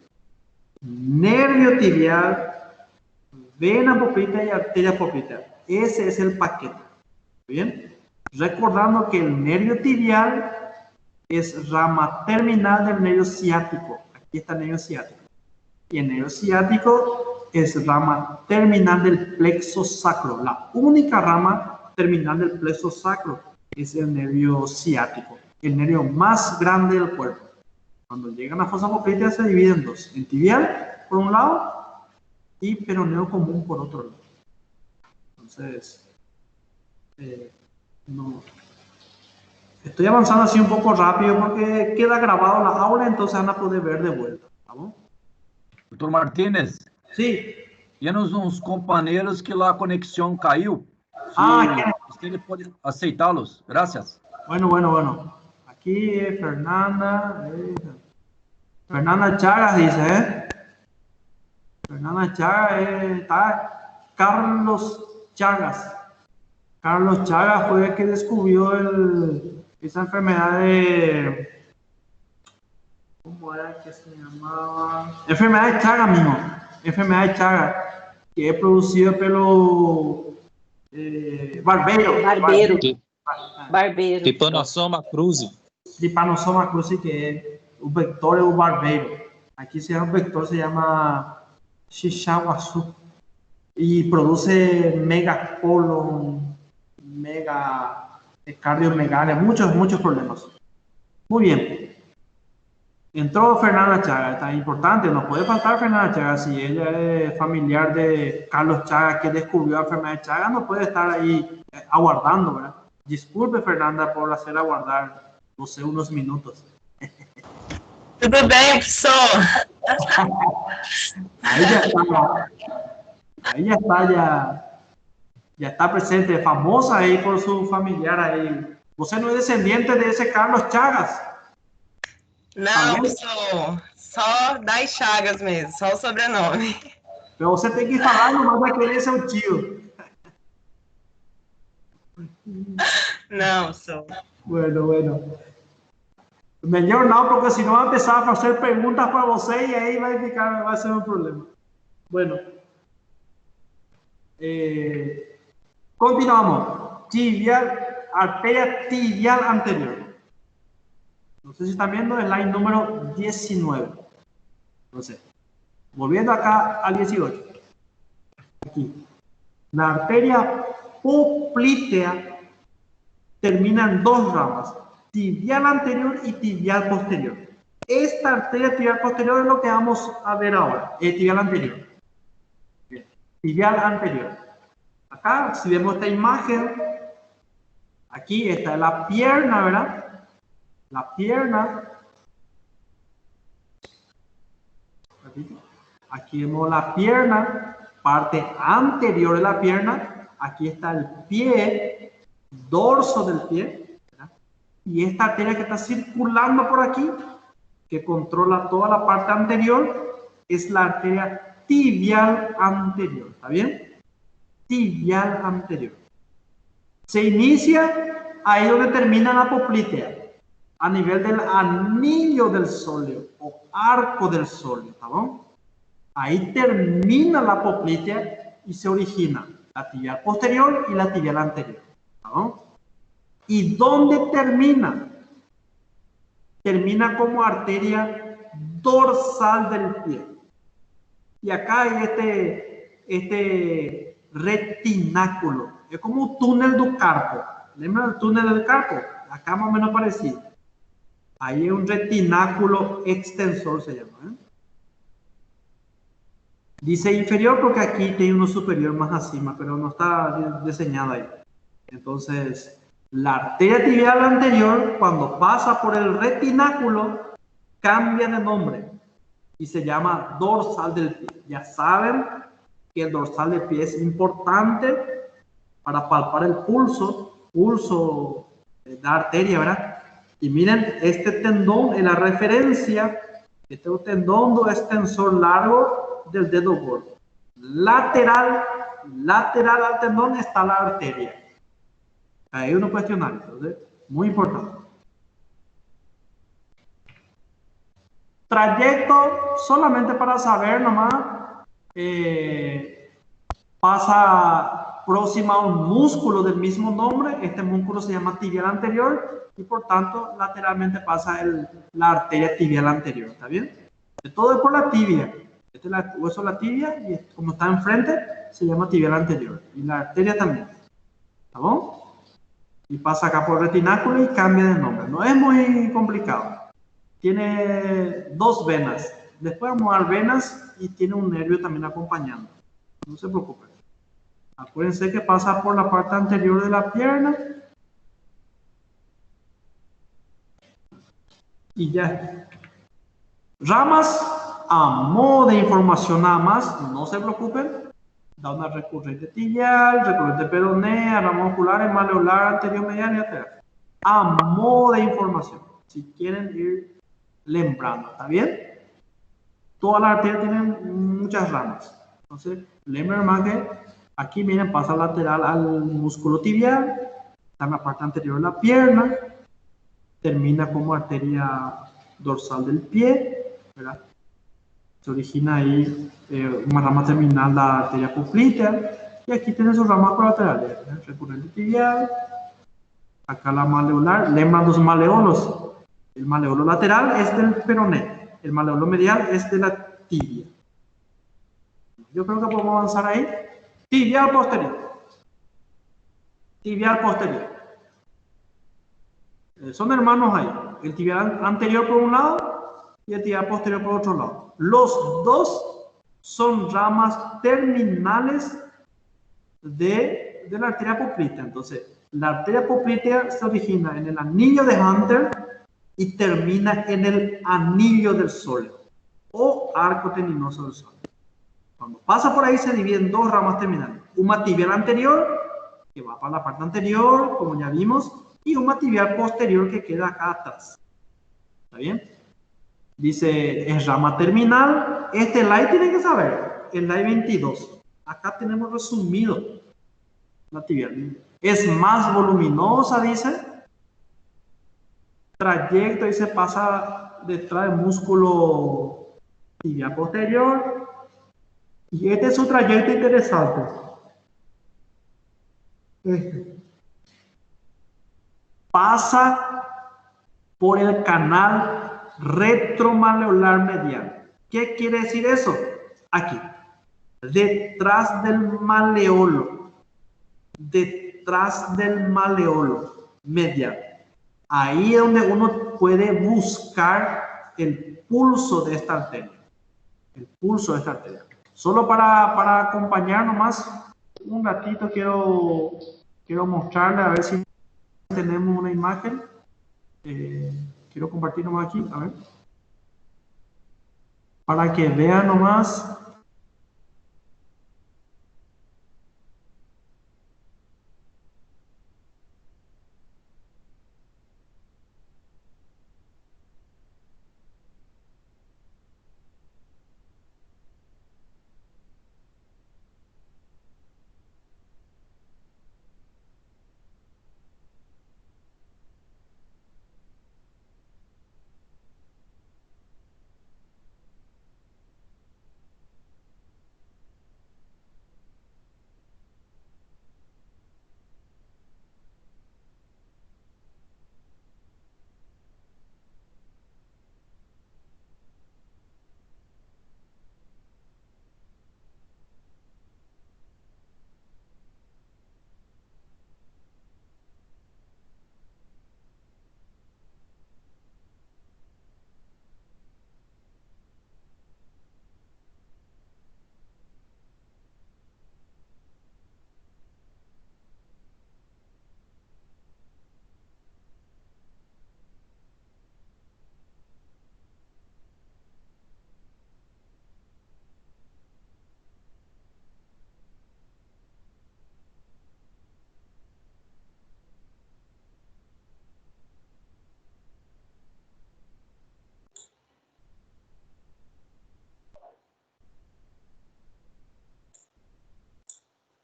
Nervio tibial, vena poplítea y arteria poplítea. Ese es el paquete. ¿Bien? Recordando que el nervio tibial es rama terminal del nervio ciático. Aquí está el nervio ciático. Y el nervio ciático es rama terminal del plexo sacro. La única rama terminal del plexo sacro es el nervio ciático, el nervio más grande del cuerpo. Cuando llegan a la fosa poplítea se divide en dos, en tibial por un lado y peroneo común por otro lado. Entonces, no. Estoy avanzando así un poco rápido porque queda grabado la aula, entonces van a poder ver de vuelta. ¿Tá bom? Doutor Martínez. Sim. Temos uns companheiros que lá a conexão caiu. Você pode aceitá-los? Graças. Bueno. Aquí Fernanda. Fernanda Chagas dice, ¿eh? Fernanda Chagas está Carlos Chagas. Carlos Chagas fue el que descubrió esa enfermedad de... ¿Cómo era que se llamaba? Enfermedad de Chagas mismo. Enfermedad de Chagas. Que es producida pelo... Barbeiro. Trypanosoma cruzi. Trypanosoma cruzi, que es un vector de un barbeiro. Aquí se llama un vector, se llama Chichaguazú. Y produce megacolon, cardiomegalia, muchos problemas. Muy bien. Entró Fernanda Chagas, está importante, no puede faltar Fernanda Chagas. Si ella es familiar de Carlos Chagas, que descubrió la enfermedad de Chagas, no puede estar ahí aguardando, ¿verdad? Disculpe, Fernanda, por hacer aguardar, no sé, unos minutos. Tudo bem, professor? Ahí ya está presente, famosa ahí por su familiar ahí. ¿Usted no es descendiente de ese Carlos Chagas? Não, professor, só das Chagas mesmo, só o sobrenome. Pero você tem que falar, não vai querer ser o tio. Não, professor. Bueno. Melhor não, porque senão vai empezar a fazer perguntas para você e aí vai ser um problema. Bueno. Continuamos. Tibial, arteria tibial anterior. No sé si están viendo el slide número 19. Entonces, volviendo acá al 18. Aquí. La arteria poplitea termina en dos ramas, tibial anterior y tibial posterior. Esta arteria tibial posterior es lo que vamos a ver ahora, tibial anterior. Bien. Tibial anterior. Acá, si vemos esta imagen, aquí está la pierna, ¿verdad? La pierna. Aquí vemos la pierna, parte anterior de la pierna. Aquí está el pie, dorso del pie, ¿verdad? Y esta arteria que está circulando por aquí, que controla toda la parte anterior, es la arteria tibial anterior. ¿Está bien? Tibial anterior. Se inicia ahí donde termina la poplitea, a nivel del anillo del sóleo o arco del sóleo. ¿Está bien? Ahí termina la poplitea y se origina la tibial posterior y la tibial anterior. ¿No? ¿Y dónde termina? Termina como arteria dorsal del pie. Y acá hay este retináculo. Es como un túnel del carpo. ¿Lembran el túnel del carpo? Acá más o menos parecido. Ahí hay un retináculo extensor, se llama, ¿eh? Dice inferior porque aquí tiene uno superior más acima, pero no está diseñado ahí. Entonces, la arteria tibial anterior, cuando pasa por el retináculo, cambia de nombre y se llama dorsal del pie. Ya saben que el dorsal del pie es importante para palpar el pulso de la arteria, ¿verdad? Y miren, este tendón es la referencia, este tendón extensor largo del dedo gordo. Lateral al tendón está la arteria. Hay uno cuestionario, entonces, muy importante. Trayecto, solamente para saber nomás, pasa próxima a un músculo del mismo nombre. Este músculo se llama tibial anterior y por tanto lateralmente pasa la arteria tibial anterior. ¿Está bien? Todo es por la tibia. Este es el hueso de la tibia y como está enfrente se llama tibial anterior. Y la arteria también. ¿Está bien? Y pasa acá por el retináculo y cambia de nombre. No es muy complicado. Tiene dos venas. Después vamos a dar venas y tiene un nervio también acompañando. No se preocupen. Acuérdense que pasa por la parte anterior de la pierna. Y ya. Ramas a modo de información nada más. No se preocupen. Da una recurrente tibial, recurrente peronea, rama ocular, maleolar, anterior, medial y lateral. A modo de información. Si quieren ir lembrando, ¿está bien? Todas las arterias tienen muchas ramas. Entonces, lembren más que aquí, miren, pasa lateral al músculo tibial, está en la parte anterior de la pierna, termina como arteria dorsal del pie, ¿verdad? Se origina ahí una rama terminal, la arteria poplitea, y aquí tiene sus ramas colaterales, ¿verdad? Recurrente tibial, acá la maleolar, lembran los maleolos. El maleolo lateral es del peroné, el maleolo medial es de la tibia. Yo creo que podemos avanzar ahí. Tibial posterior. Tibial posterior. Son hermanos ahí. El tibial anterior por un lado y el tibial posterior por otro lado. Los dos son ramas terminales de la arteria poplitea. Entonces, la arteria poplitea se origina en el anillo de Hunter y termina en el anillo del sóleo o arco tendinoso del sóleo. Cuando pasa por ahí se divide en dos ramas terminales. Una tibial anterior, que va para la parte anterior, como ya vimos, y una tibial posterior que queda acá atrás. ¿Está bien? Dice, es rama terminal. Este slide tienen que saber, el slide 22. Acá tenemos resumido la tibial. Es más voluminosa, dice. Trayecto y se pasa detrás del músculo tibial posterior. Y este es un trayecto interesante. pasa por el canal retromaleolar mediano. ¿Qué quiere decir eso? Aquí, detrás del maleolo mediano. Ahí es donde uno puede buscar el pulso de esta arteria. Solo para acompañar nomás, un ratito quiero mostrarle, a ver si tenemos una imagen. Quiero compartir nomás aquí, a ver. Para que vean nomás.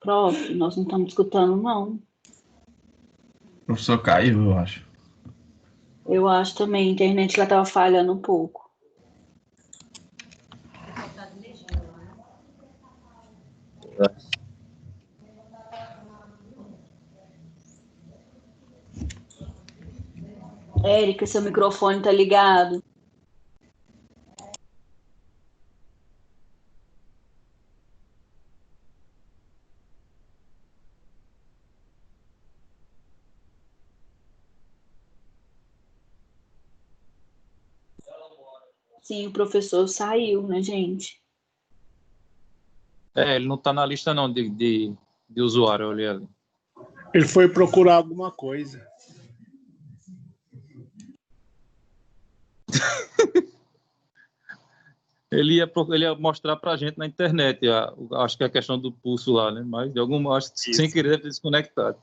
Prof, nós não estamos escutando, não. O professor caiu, eu acho. Eu acho também, a internet lá estava falhando um pouco. Érica, seu microfone tá ligado? Sim, o professor saiu, né, gente? Ele não está na lista não de usuário, olha ali. Ele foi procurar alguma coisa. Ele ia mostrar para a gente na internet, acho que é a questão do pulso lá, né? Mas de alguma, acho que sem querer deve ter desconectado.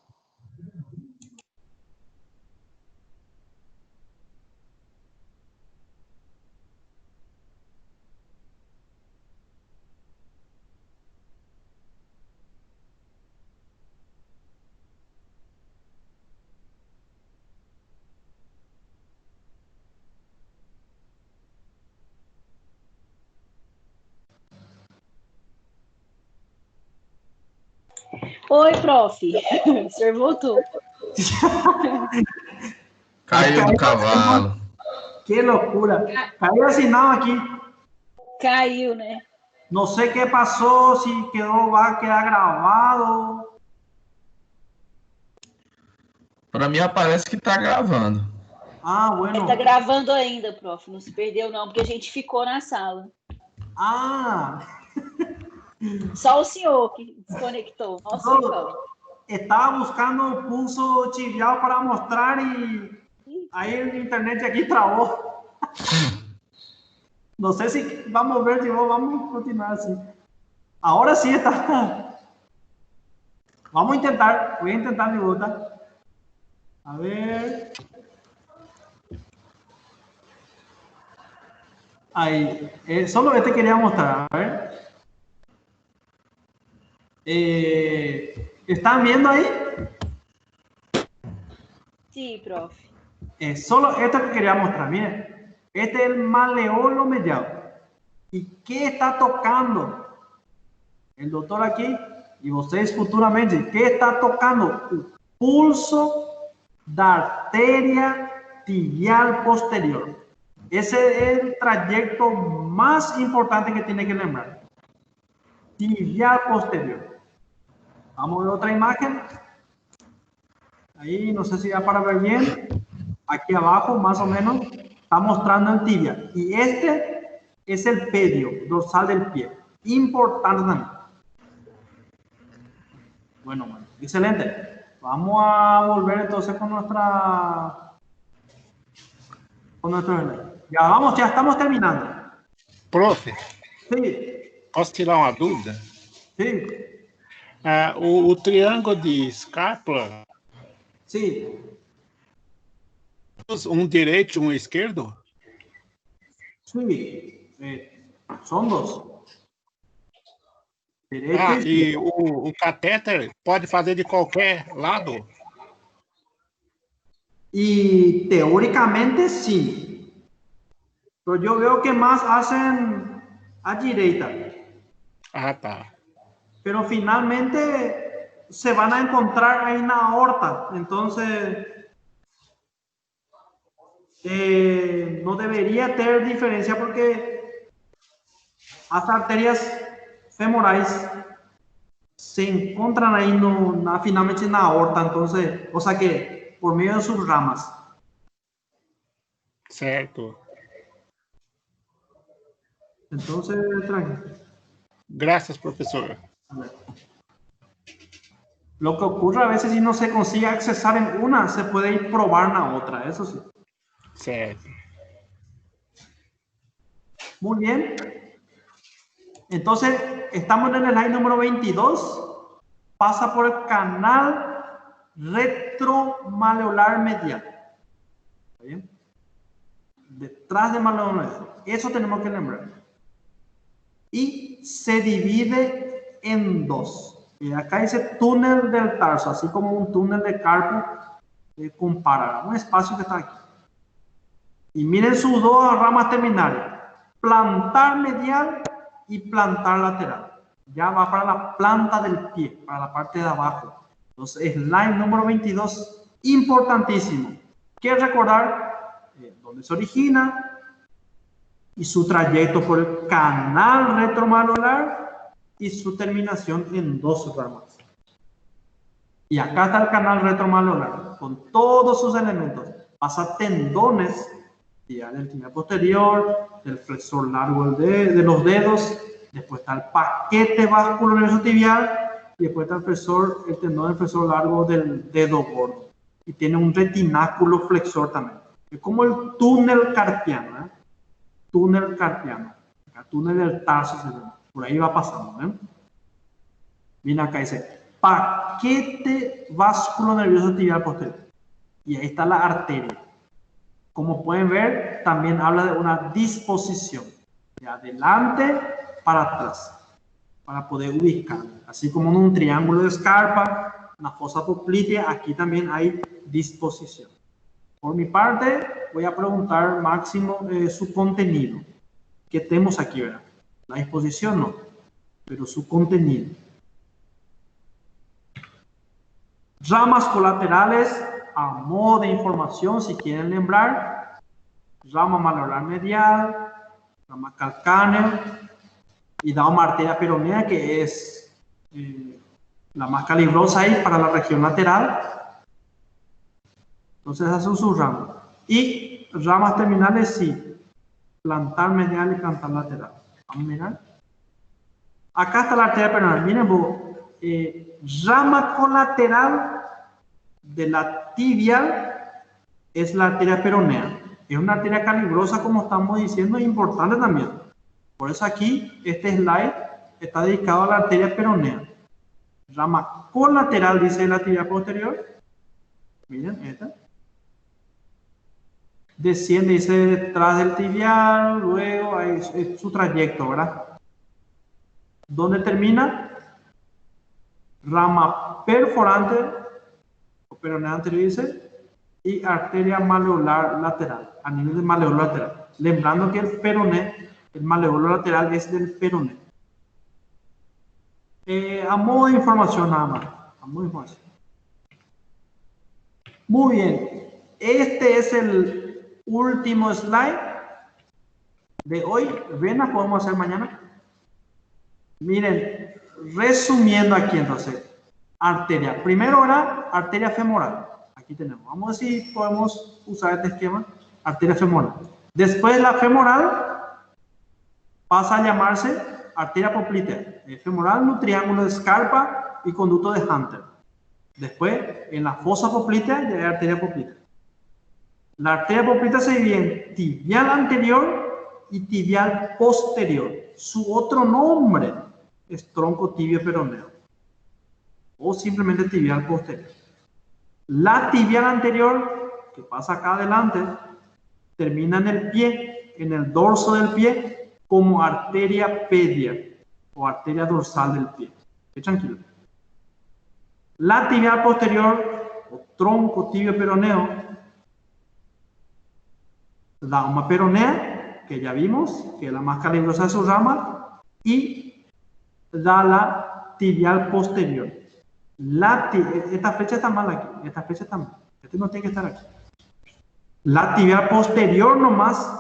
Oi, prof. O senhor voltou. Caiu do cavalo. Que loucura. Caiu o sinal aqui. Caiu, né? Não sei o que passou, se vai quedar gravado. Para mim aparece que está gravando. Ah, bueno. Está gravando ainda, prof. Não se perdeu, não, porque a gente ficou na sala. Ah! Só o senhor que desconectou. Nossa, então. Estava buscando o pulso tibial para mostrar e aí a internet aqui travou. Não sei se vamos ver de novo, vamos continuar assim. Agora sim está. Vamos tentar, vou tentar de volta. A ver. Aí, solo este quería mostrar, a ver. ¿Están viendo ahí? Sí, prof. Solo esto que quería mostrar, miren. Este es el maleolo medial. ¿Y qué está tocando? El doctor aquí E vocês futuramente, que está tocando? O pulso da arteria tibial posterior. Ese es el trayecto más importante que tiene que lembrar. Tibial posterior. Vamos a ver otra imagen. Ahí, no sé si ya para ver bien. Aquí abajo, más o menos, está mostrando el tibia. Y este es el pedio dorsal del pie. Importante también. Bueno, excelente. Vamos a volver entonces con nuestra... Ya vamos, ya estamos terminando. Profe, Sí. posso tirar uma dúvida? Sí. O triângulo de Scarpa, Sí. um direito e um esquerdo? Sí. Son dos. Direito E o catéter pode fazer de qualquer lado? Y teóricamente sí. Pero yo veo que más hacen a direita. Ah, tá. Pero finalmente se van a encontrar ahí en la aorta. Entonces, no debería tener diferencia porque las arterias femorales se encuentran ahí finalmente en la aorta. Entonces, o sea que por medio de sus ramas. Certo. Entonces, tranquilo. Gracias, professor. Lo que ocurre a veces si no se consigue accesar en una, se puede ir probar en la otra, eso sí. Certo. Muy bien. Entonces, estamos en el slide número 22. Pasa por el canal retromaleolar medial. ¿Está bien? Detrás de maleolar medial. Eso tenemos que lembrar. Y se divide en dos. Y acá dice túnel del tarso, así como un túnel de carpo compara un espacio que está aquí. Y miren sus dos ramas terminales, plantar medial y plantar lateral. Ya va para la planta del pie, para la parte de abajo. Entonces, slide número 22, importantísimo. Quiero recordar dónde se origina y su trayecto por el canal retromaleolar y su terminación en dos ramas. Y acá está el canal retromaleolar con todos sus elementos. Pasa tendones del tibia posterior, del flexor largo de los dedos, después está el paquete vascular tibial y después está el tendón del flexor largo del dedo gordo. Y tiene un retináculo flexor también. Es como el túnel carpiano, túnel carpiano, acá, túnel del tarso, por ahí va pasando. Viene acá, dice paquete vascular nervioso tibial posterior. Y ahí está la arteria. Como pueden ver, también habla de una disposición de adelante para atrás, para poder ubicar. Así como en un triángulo de Scarpa, en la fosa poplitea, aquí también hay disposición. Por mi parte, voy a preguntar máximo su contenido. ¿Qué tenemos aquí, verdad? La disposición no, pero su contenido. Ramas colaterales, a modo de información, si quieren lembrar. Rama maleolar medial, rama calcáneo, y da una arteria peronea que es la más calibrosa ahí para la región lateral. Entonces, esas son sus ramas. Y ramas terminales, sí. Plantar medial y plantar lateral. Vamos a mirar. Acá está la arteria peronea. Miren, rama colateral de la tibial es la arteria peronea. Es una arteria calibrosa, como estamos diciendo, e importante también. Por eso aquí, este slide está dedicado a la arteria peronea. Rama colateral, dice la tibia posterior. Miren, esta. Desciende, dice, detrás del tibial, luego es su trayecto, ¿verdad? ¿Dónde termina? Rama perforante, o peronea anterior, dice, y arteria maleolar lateral, a nivel de maleolo lateral. Lembrando que el peroné, el maleolo lateral es del peroné. A modo de información nada más. A modo de información. Muy bien. Este es el último slide de hoy. Venas podemos hacer mañana. Miren, resumiendo aquí entonces. Arteria. Primero era arteria femoral. Aquí tenemos. Vamos a ver si podemos usar este esquema. Arteria femoral. Después la femoral pasa a llamarse arteria poplitea. Femoral, un triángulo de Scarpa y conducto de Hunter. Después, en la fosa poplitea, ya hay arteria poplitea. La arteria poplitea se divide en tibial anterior y tibial posterior. Su otro nombre es tronco tibio peroneo o simplemente tibial posterior. La tibial anterior, que pasa acá adelante, termina en el pie, en el dorso del pie, como arteria pedia o arteria dorsal del pie. Qué tranquilo. La tibial posterior o tronco tibio peroneo da una peronea, que ya vimos, que es la más calibrosa de su rama, y da la tibial posterior. Esta flecha está mal aquí, esta flecha está mal. Este no tiene que estar aquí. La tibial posterior nomás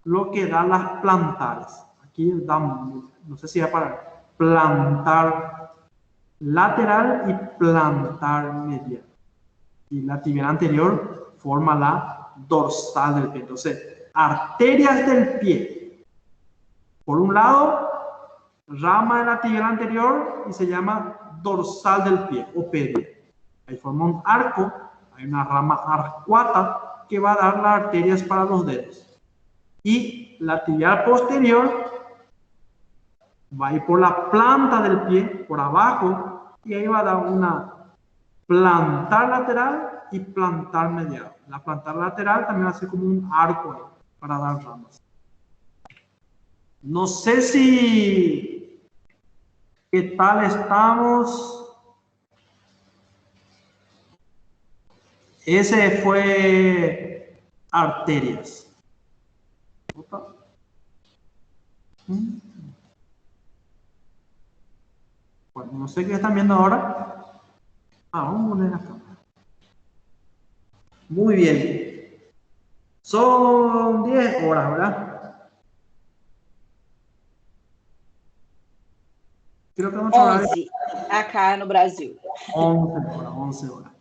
lo que da las plantares. Aquí damos, no sé si va para plantar lateral y plantar medial. Y la tibial anterior forma la dorsal del pie. Entonces, arterias del pie. Por un lado, rama de la tibial anterior y se llama dorsal del pie o pedia. Ahí forma un arco, hay una rama arcuata que va a dar las arterias para los dedos. Y la tibial posterior va a ir por la planta del pie, por abajo, y ahí va a dar una plantar lateral y plantar medial. La plantar lateral también va a ser como un arco ahí, para dar ramas. No sé si... ¿Qué tal estamos? Ese fue arterias. Bueno, no sé qué están viendo ahora. Vamos a poner acá. Muy bien. Son 10 horas, ¿verdad? Creo que 11, acá no Brasil. 11 horas.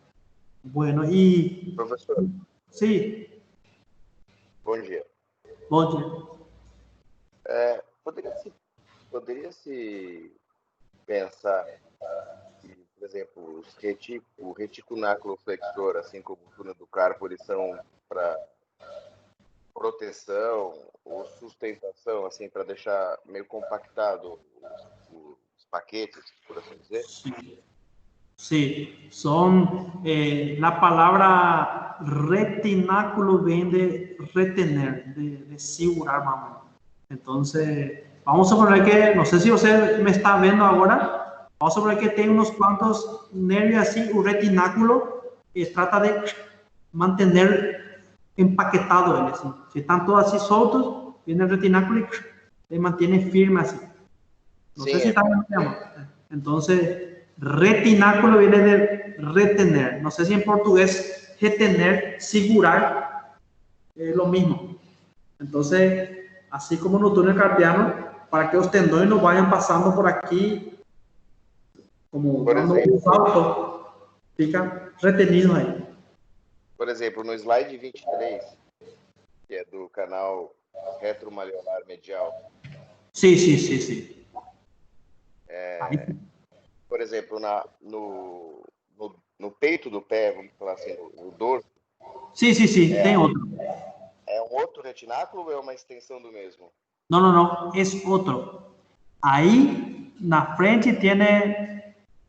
Bueno, y... Professor. Sí. Bom dia. Bom dia. Poderia-se pensar que, por exemplo, o reticunáculo flexor, assim como o túnel do carpo, eles são para proteção ou sustentação, assim, para deixar meio compactado os paquetes, por assim dizer? Sí, son, la palabra retináculo viene de retener, de segurar, mamá. Entonces, vamos a poner que, no sé si usted me está viendo ahora, vamos a poner que tiene unos cuantos nervios así, un retináculo, y trata de mantener empaquetado él, así. Si están todos así sueltos, viene el retináculo y le mantiene firme así. No sé si está viendo. Entonces, retináculo viene de retener. No sé si en portugués retener, segurar, es lo mismo. Entonces, así como en el túnel carpiano, para que los tendones no vayan pasando por aquí, como dando un salto, fica retenido aí. Por exemplo, no slide 23, que é do canal retromaliolar medial. Sim, sim, sim, sim. Por exemplo, no peito do pé, vamos falar assim, no dorso. Sim, sim, sim, tem outro. É um outro retináculo ou é uma extensão do mesmo? Não, não, não, é outro. Aí, na frente, tem,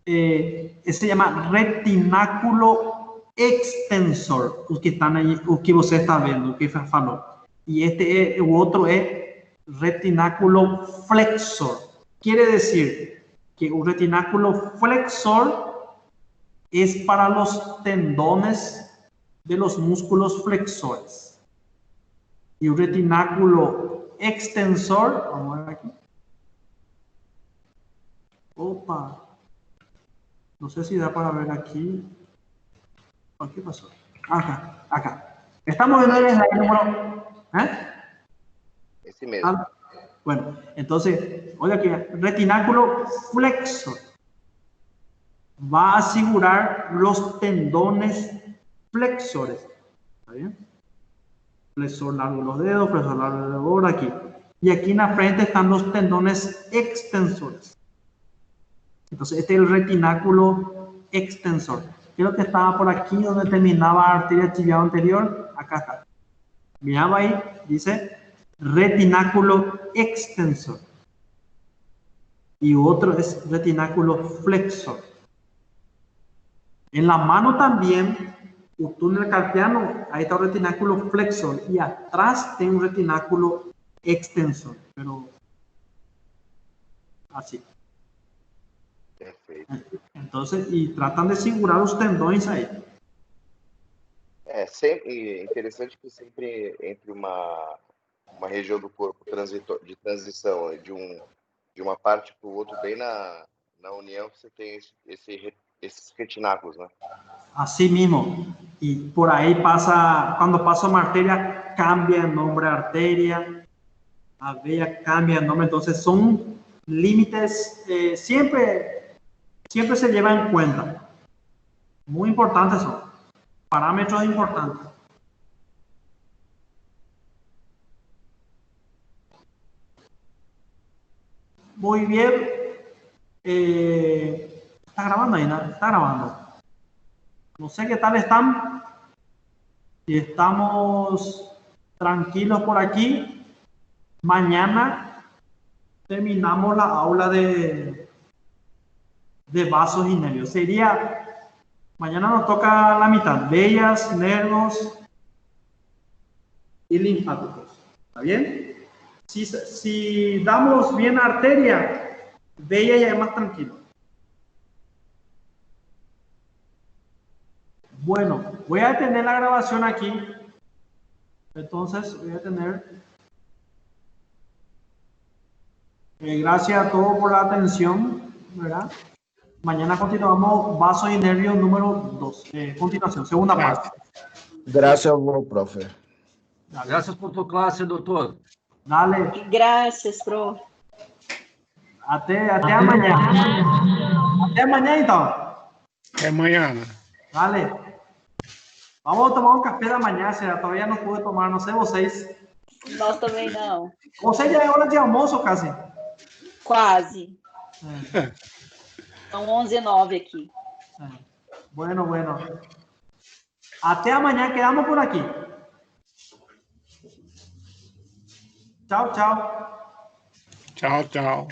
se chama retináculo extensor, o que está aí, o que você está vendo, o que falou. E o outro é retináculo flexor. Quiere decir que un retináculo flexor es para los tendones de los músculos flexores. Y un retináculo extensor, vamos a ver aquí, Opa. No sé si da para ver aquí. ¿Qué pasó? Acá, acá. Estamos viendo el slide número... Ese mesmo. Bueno, entonces, oiga aquí, retináculo flexor. Va a asegurar los tendones flexores. ¿Está bien? Flexor largo de los dedos, flexor largo de los dedos, aquí. Y aquí en la frente están los tendones extensores. Entonces, este es el retináculo extensor. Creo que estaba por aquí donde terminaba la arteria tibial anterior. Acá está. Miraba ahí, dice retináculo extensor. Y otro es retináculo flexor. En la mano también, el túnel carpiano, ahí está el retináculo flexor. Y atrás tiene un retináculo extensor. Pero así. Perfeito. Entonces, y tratan de segurar os tendões aí. Sempre interessante que sempre entre uma região do corpo de transição de uma parte para o outro, bem na união, você tem esses retináculos, né? Así mismo. Y por ahí pasa, cuando pasa una arteria, cambia el nombre de arteria, la veia cambia el nombre, entonces son límites, siempre se lleva en cuenta. Muy importantes son. Parámetros importantes. Muy bien. Está grabando ahí, ¿no? Está grabando. No sé qué tal están. Si estamos tranquilos por aquí, mañana terminamos la aula de vasos y nervios. Sería, mañana nos toca la mitad, veas, nervios y linfáticos. ¿Está bien? Si damos bien arteria, vea ya es más tranquilo. Bueno, voy a detener la grabación aquí. Entonces, voy a detener. Gracias a todos por la atención, ¿verdad? Mañana continuamos vasos y nervios número 2. Continuación, segunda parte. Gracias, profe. Dale. Gracias por tu clase, doutor. Dale. Gracias, prof. Até amanhã. Até amanhã, então. Até amanhã. Dale. Vamos tomar um café da manhã, todavía não pude tomar, não sei vocês. Nós também não. Você já é hora de almoço, Cassi? Quase. São 11h09 aqui. Bueno. Até amanhã, quedamos por aqui. Tchau, tchau. Tchau, tchau.